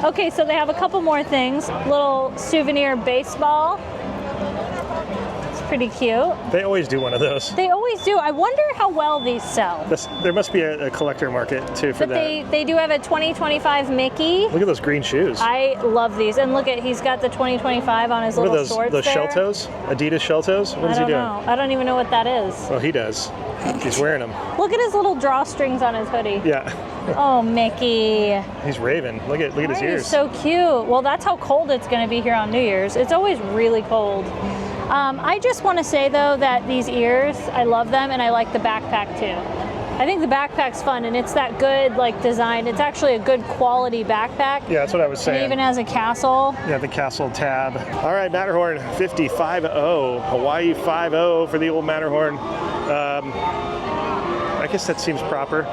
Okay, so they have a couple more things. Little souvenir baseball. It's pretty cute.
They always do one of those.
They always do. I wonder how well these sell.
There must be a collector market too for
But
that.
they do have a 2025 Mickey.
Look at those green shoes.
I love these. And look at, he's got the 2025 on his
What are
little
those?
shorts
Those
there.
shell toes? Adidas shell toes? What is
I
he
don't
doing?
know. I don't even know what that is.
Well, he does. He's wearing them.
Look at his little drawstrings on his hoodie.
Yeah.
Oh, Mickey.
He's raving. Look at his
He's
ears.
so cute. Well, that's how cold it's going to be here on New Year's. It's always really cold. I just want to say, though, that these ears, I love them, and I like the backpack, too. I think the backpack's fun, and it's that good, design. It's actually a good quality backpack.
Yeah, that's what I was saying.
It even has a castle.
Yeah, the castle tab. All right, Matterhorn 50-5-0. Hawaii 5-0 for the old Matterhorn. I guess that seems proper.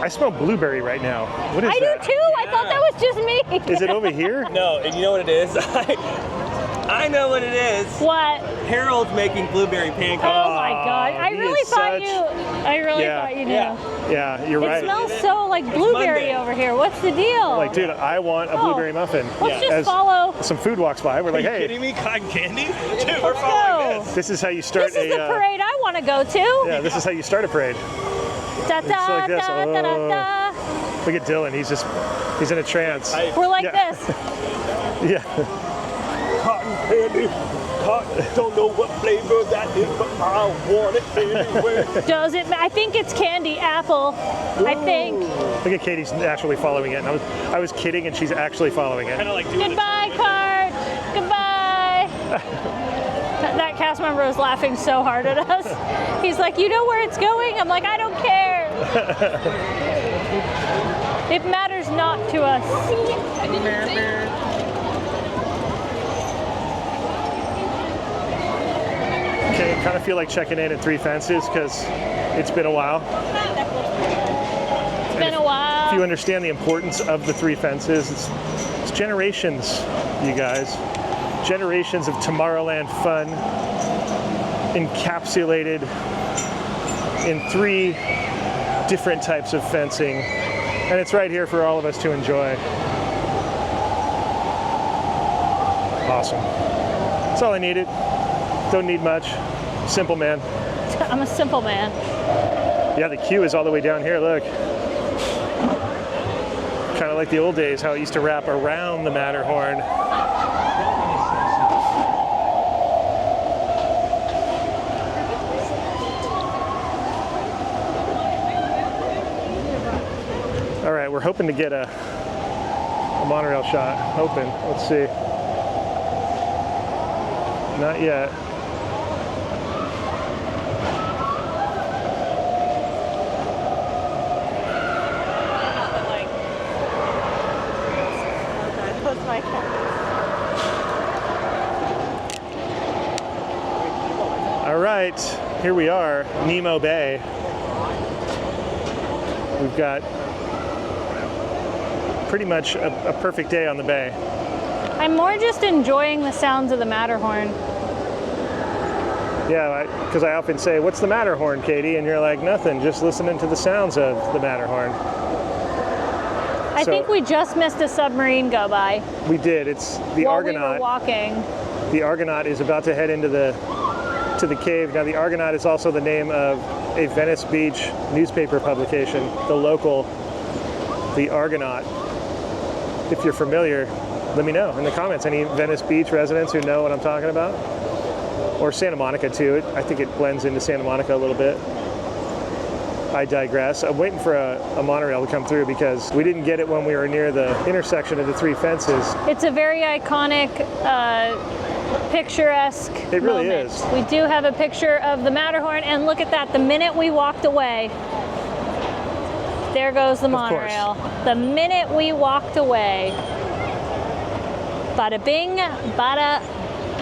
I smell blueberry right now. What is
I
that?
do, too. I thought that was just me.
Is it over here?
No, and you know what it is? I know what it is.
What?
Harold's making blueberry pancakes.
Oh, my God. I
he
really
is
thought
such-
you knew.
Yeah, you're
It
right.
smells so like blueberry
Monday.
over here. What's the deal?
Like, dude, I want a blueberry muffin.
Let's just
As
follow.
some food walks by, we're like,
Are you
hey,
kidding me? Cotton candy? Dude, we're
Let's
following
go.
this.
this is how you start
This is the parade I want to go to.
Yeah, this is how you start a parade.
Da
It's
da
like this.
da da da da.
Look at Dylan. He's in a trance.
We're like
Yeah.
this.
Yeah.
Cotton candy. Cotton, don't know what flavor that is, but I want it anyway.
Does it? I think it's candy apple. I think.
Look at Katie's actually following it. And I was kidding, and she's actually following it.
Kind of like doing
Goodbye, cart. Goodbye. That cast member was laughing so hard at us. He's like, you know where it's going? I'm like, I don't care. It matters not to us.
Okay, kind of feel like checking in at Three Fences because it's been a while.
It's been a while.
If you understand the importance of the Three Fences, it's generations, you guys. Generations of Tomorrowland fun encapsulated in 3 different types of fencing. And it's right here for all of us to enjoy. Awesome. That's all I needed. Don't need much. Simple man.
I'm a simple man.
Yeah, the queue is all the way down here, look. Kind of like the old days, how it used to wrap around the Matterhorn. All right, we're hoping to get a monorail shot. Hoping. Let's see. Not yet. All right, here we are, Nemo Bay. We've got pretty much a perfect day on the bay.
I'm more just enjoying the sounds of the Matterhorn.
Yeah, because I often say, what's the Matterhorn, Katie? And you're like, nothing, just listening to the sounds of the Matterhorn.
I think we just missed a submarine go by.
We did. It's the
while
Argonaut.
We were walking.
The Argonaut is about to head into the cave. Now, the Argonaut is also the name of a Venice Beach newspaper publication, the local, the Argonaut. If you're familiar, let me know in the comments. Any Venice Beach residents who know what I'm talking about? Or Santa Monica too. I think it blends into Santa Monica a little bit. I digress. I'm waiting for a monorail to come through because we didn't get it when we were near the intersection of the Three Fences.
It's a very iconic, picturesque
It really
moment.
is.
We do have a picture of the Matterhorn, and look at that. The minute we walked away, there goes the monorail. The minute we walked away, bada bing, bada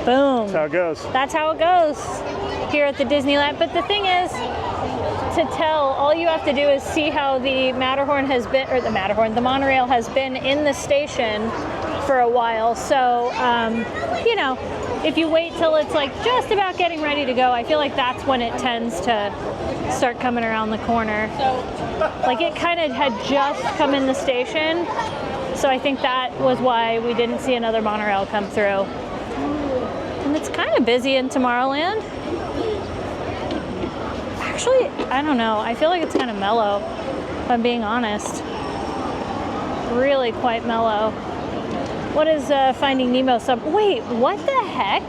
boom.
That's how it goes.
That's how it goes here at the Disneyland. But the thing is, to tell, all you have to do is see how the Matterhorn has been, or the monorail has been in the station for a while. So, you know, if you wait till it's like just about getting ready to go, I feel like that's when it tends to start coming around the corner. Like it kind of had just come in the station. So I think that was why we didn't see another monorail come through. And it's kind of busy in Tomorrowland. Actually, I don't know. I feel like it's kind of mellow, if I'm being honest. Really quite mellow. What is Finding Nemo Wait, what the heck?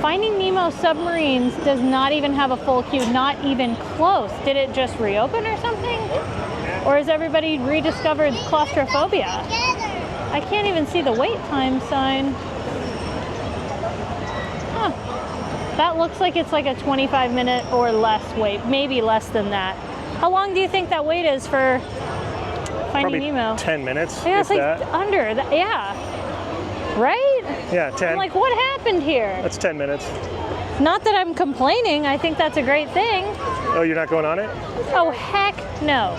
Finding Nemo Submarines does not even have a full queue, not even close. Did it just reopen or something? Or has everybody rediscovered claustrophobia? I can't even see the wait time sign. Huh. That looks like it's like a 25-minute or less wait, maybe less than that. How long do you think that wait is for Finding Nemo?
10 minutes.
Yeah, it's like under that. Yeah. Right?
Yeah, 10.
I'm like, what happened here?
That's 10 minutes.
Not that I'm complaining. I think that's a great thing.
Oh, you're not going on it?
Oh, heck no.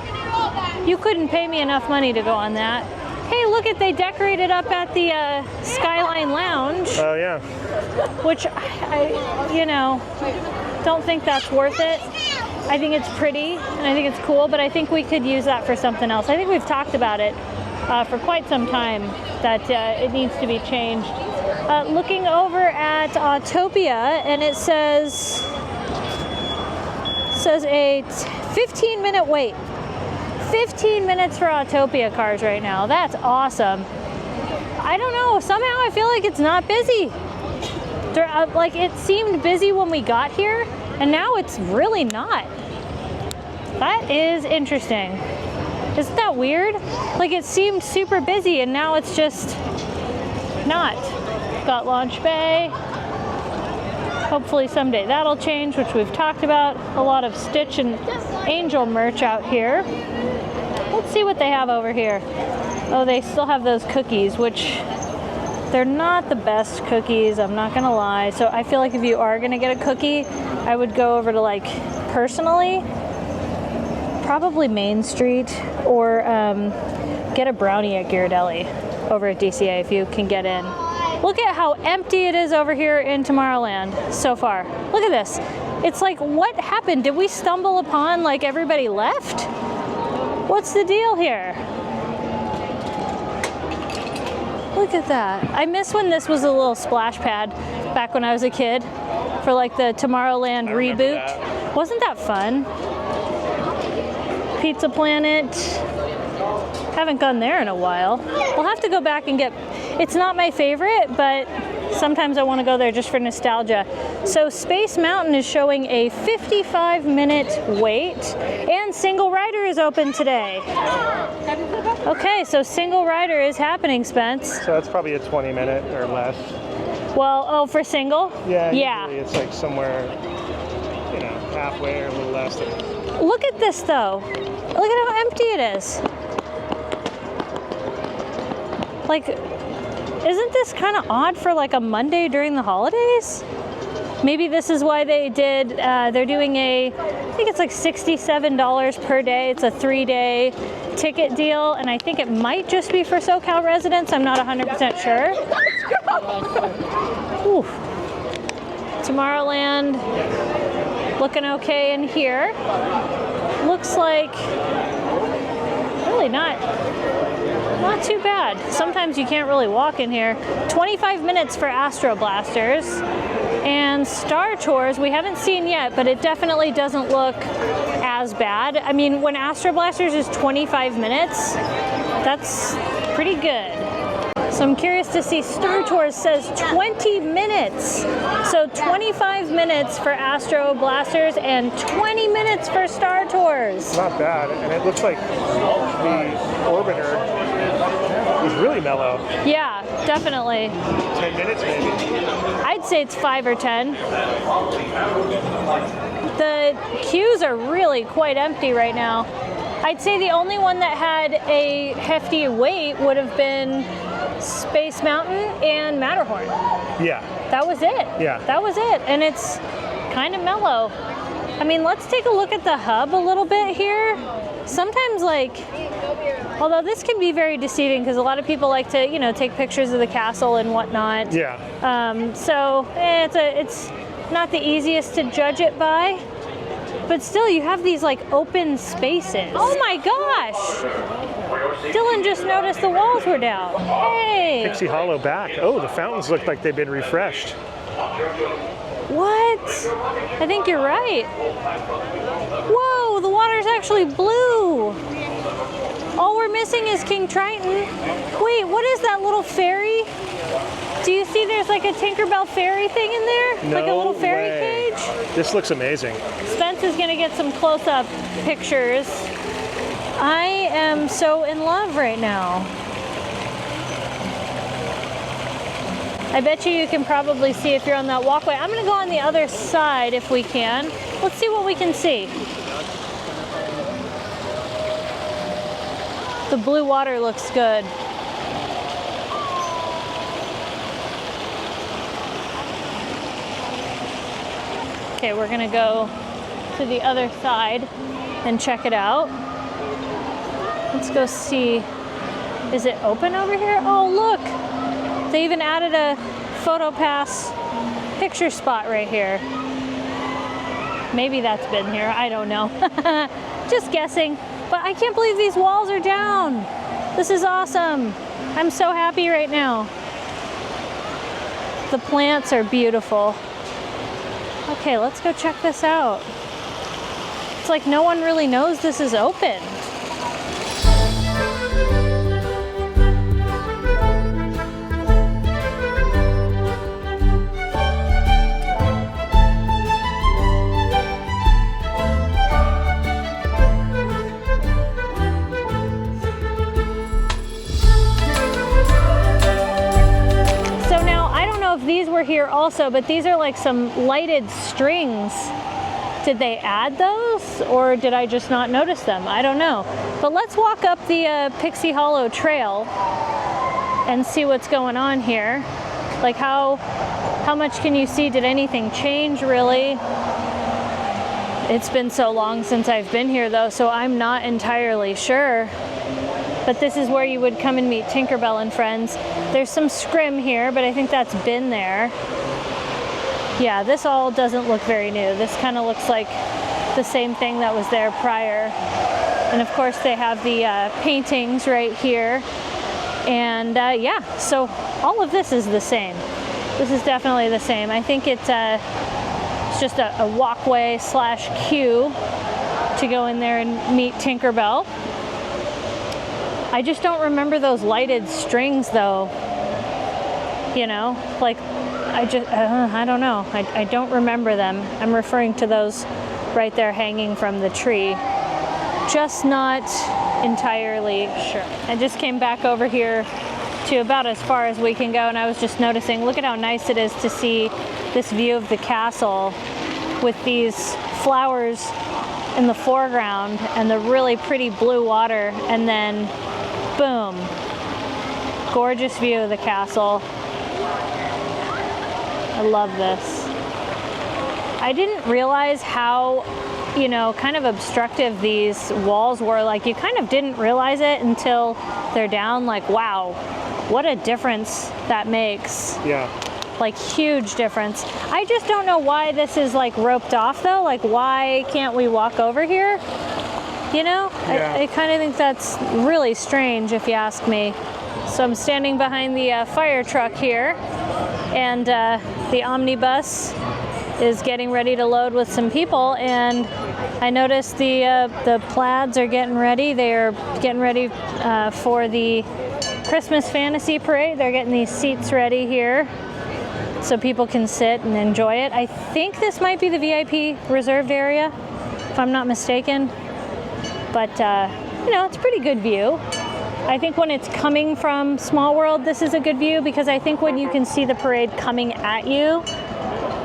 You couldn't pay me enough money to go on that. Hey, look at, they decorated up at the Skyline Lounge.
Oh, yeah.
Which, I, you know, don't think that's worth it. I think it's pretty, and I think it's cool, but I think we could use that for something else. I think we've talked about it for quite some time, that it needs to be changed. Looking over at Autopia, and it says a 15-minute wait. 15 minutes for Autopia cars right now. That's awesome. I don't know, somehow I feel like it's not busy. Like it seemed busy when we got here, and now it's really not. That is interesting. Isn't that weird? Like it seemed super busy, and now it's just not. Got Launch Bay. Hopefully someday that'll change, which we've talked about. A lot of Stitch and Angel merch out here. Let's see what they have over here. Oh, they still have those cookies, which they're not the best cookies, I'm not gonna lie. So I feel like if you are gonna get a cookie, I would go over to, like, personally, probably Main Street, or get a brownie at Ghirardelli over at DCA if you can get in. Look at how empty it is over here in Tomorrowland so far. Look at this. It's like, what happened? Did we stumble upon, like, everybody left? What's the deal here? Look at that. I miss when this was a little splash pad back when I was a kid for, like, the Tomorrowland reboot.
That.
Wasn't that fun? Pizza Planet. Haven't gone there in a while. We'll have to go back and get, it's not my favorite, but sometimes I want to go there just for nostalgia. So Space Mountain is showing a 55-minute wait, and Single Rider is open today. Okay, so Single Rider is happening, Spence.
So that's probably a 20-minute or less.
Well, oh, for single?
Yeah,
Yeah.
usually it's like somewhere, you know, halfway or a little less.
Look at this, though. Look at how empty it is. Like, isn't this kind of odd for, like, a Monday during the holidays? Maybe this is why they did, they're doing I think it's like $67 per day. It's a 3-day ticket deal, and I think it might just be for SoCal residents. I'm not 100% sure. Ooh. Tomorrowland looking okay in here. Looks like really not too bad. Sometimes you can't really walk in here. 25 minutes for Astro Blasters. And Star Tours, we haven't seen yet, but it definitely doesn't look as bad. I mean, when Astro Blasters is 25 minutes, that's pretty good. So I'm curious to see, Star Tours says 20 minutes. So 25 minutes for Astro Blasters and 20 minutes for Star Tours.
Not bad, and it looks like the Orbiter is really mellow.
Yeah, definitely.
10 minutes maybe.
I'd say it's 5 or 10. The queues are really quite empty right now. I'd say the only one that had a hefty wait would have been Space Mountain and Matterhorn.
Yeah.
That was it.
Yeah.
That was it. And it's kind of mellow. I mean, let's take a look at the hub a little bit here. Sometimes, like, although this can be very deceiving because a lot of people like to, you know, take pictures of the castle and whatnot.
Yeah.
So it's not the easiest to judge it by. But still, you have these, like, open spaces. Oh my gosh! Dylan just noticed the walls were down. Hey!
Pixie Hollow back. Oh, the fountains look like they've been refreshed.
What? I think you're right. Whoa, the water's actually blue. All we're missing is King Triton. Wait, what is that little fairy? Do you see there's like a Tinkerbell fairy thing in there?
No
like a little fairy
way.
cage?
This looks amazing.
Spence is gonna get some close-up pictures. I am so in love right now. I bet you can probably see if you're on that walkway. I'm gonna go on the other side if we can. Let's see what we can see. The blue water looks good. Okay, we're gonna go to the other side and check it out. Let's go see. Is it open over here? Oh, look! They even added a photo pass picture spot right here. Maybe that's been here, I don't know. Just guessing. But I can't believe these walls are down. This is awesome. I'm so happy right now. The plants are beautiful. Okay, let's go check this out. It's like no one really knows this is open. here also, but these are like some lighted strings. Did they add those, or did I just not notice them? I don't know. But let's walk up the Pixie Hollow Trail and see what's going on here. Like how much can you see? Did anything change really? It's been so long since I've been here though, so I'm not entirely sure. But this is where you would come and meet Tinkerbell and friends. There's some scrim here, but I think that's been there. Yeah, this all doesn't look very new. This kind of looks like the same thing that was there prior. And of course they have the paintings right here. And yeah, so all of this is the same. This is definitely the same. I think it's just a walkway / queue to go in there and meet Tinkerbell. I just don't remember those lighted strings though. You know, like I don't know. I don't remember them. I'm referring to those right there hanging from the tree. Just not entirely sure. I just came back over here to about as far as we can go, and I was just noticing, look at how nice it is to see this view of the castle with these flowers in the foreground and the really pretty blue water, and then boom, gorgeous view of the castle. I love this. I didn't realize how, you know, kind of obstructive these walls were. Like, you kind of didn't realize it until they're down. Like, wow, what a difference that makes.
Yeah.
Like, huge difference. I just don't know why this is like roped off though. Like, why can't we walk over here? You know, yeah. I kind of think that's really strange if you ask me. So I'm standing behind the fire truck here, and the omnibus is getting ready to load with some people, and I noticed the plaids are getting ready. They're getting ready for the Christmas Fantasy Parade. They're getting these seats ready here so people can sit and enjoy it. I think this might be the VIP reserved area, if I'm not mistaken. But, you know, it's a pretty good view. I think when it's coming from Small World, this is a good view, because I think when you can see the parade coming at you,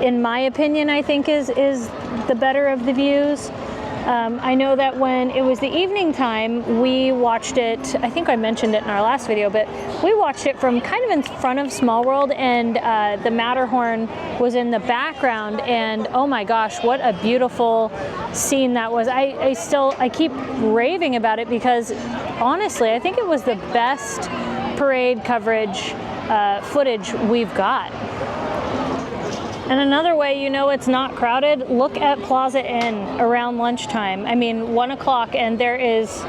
in my opinion, I think is the better of the views. I know that when it was the evening time, we watched it, I think I mentioned it in our last video, but we watched it from kind of in front of Small World, and the Matterhorn was in the background, and oh my gosh, what a beautiful scene that was. I keep raving about it, because honestly, I think it was the best parade coverage footage we've got. And another way you know it's not crowded, look at Plaza Inn around lunchtime. I mean, 1 o'clock, and there is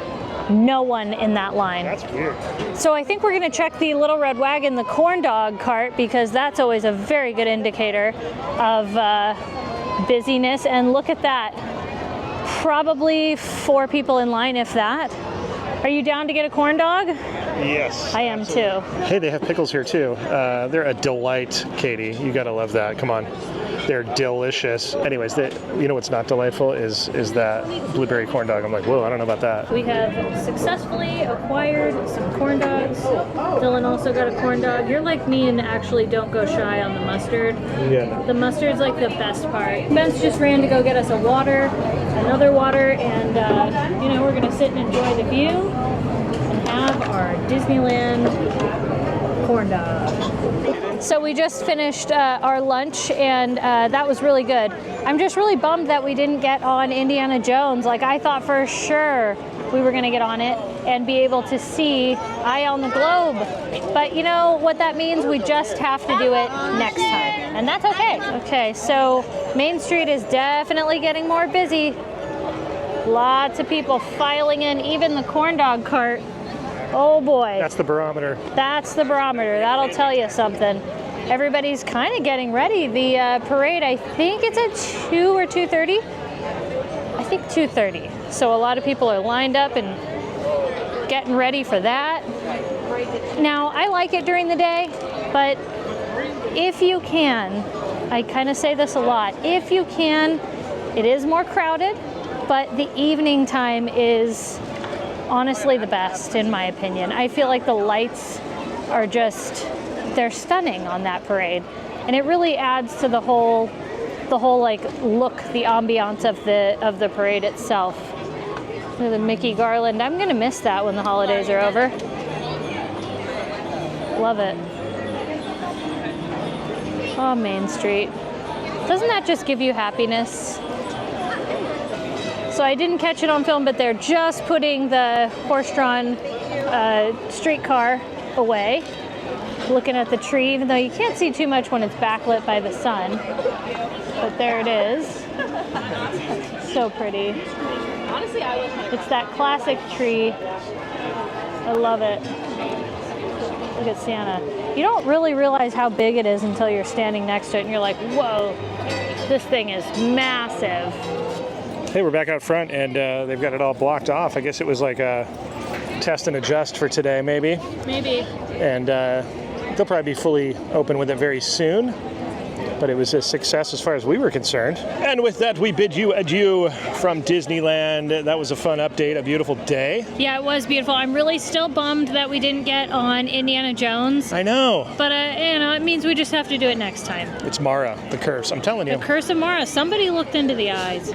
no one in that line.
That's weird.
So I think we're gonna check the Little Red Wagon, the corn dog cart, because that's always a very good indicator of busyness. And look at that, probably 4 people in line, if that. Are you down to get a corn dog?
Yes.
I am too.
Hey, they have pickles here too. They're a delight, Katie. You gotta love that. Come on. They're delicious. Anyways, you know what's not delightful is that blueberry corn dog. I'm like, whoa, I don't know about that.
We have successfully acquired some corn dogs. Dylan also got a corn dog. You're like me and actually don't go shy on the mustard.
Yeah.
The mustard's like the best part. Ben's just ran to go get us a water, another water, and you know, we're gonna sit and enjoy the view and have our Disneyland corn dog. So we just finished our lunch, and that was really good. I'm just really bummed that we didn't get on Indiana Jones. Like, I thought for sure we were gonna get on it and be able to see Eye on the Globe. But you know what that means? We just have to do it next time, and that's okay. Okay, so Main Street is definitely getting more busy. Lots of people filing in, even the corn dog cart. Oh boy.
That's the barometer.
That's the barometer. That'll tell you something. Everybody's kind of getting ready. The parade, I think it's at 2 or 2:30. I think 2:30. So a lot of people are lined up and getting ready for that. Now, I like it during the day, but if you can, I kind of say this a lot, if you can, it is more crowded, but the evening time is honestly the best, in my opinion. I feel like the lights are just, they're stunning on that parade. and it really adds to the whole like look, the ambiance of the parade itself. Look at the Mickey garland. I'm gonna miss that when the holidays are over. Love it. Oh, Main Street. Doesn't that just give you happiness? So I didn't catch it on film, but they're just putting the horse-drawn streetcar away. Looking at the tree, even though you can't see too much when it's backlit by the sun. But there it is. So pretty. It's that classic tree. I love it. Look at Santa. You don't really realize how big it is until you're standing next to it and you're like, whoa, this thing is massive.
Hey, we're back out front and they've got it all blocked off. I guess it was like a test and adjust for today, maybe.
Maybe.
And they'll probably be fully open with it very soon. But it was a success as far as we were concerned. And with that, we bid you adieu from Disneyland. That was a fun update, a beautiful day.
Yeah, it was beautiful. I'm really still bummed that we didn't get on Indiana Jones.
I know.
But, it means we just have to do it next time.
It's Mara, the curse. I'm telling you.
The curse of Mara. Somebody looked into the eyes.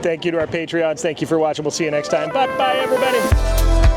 Thank you to our Patreons. Thank you for watching. We'll see you next time. Bye-bye, everybody.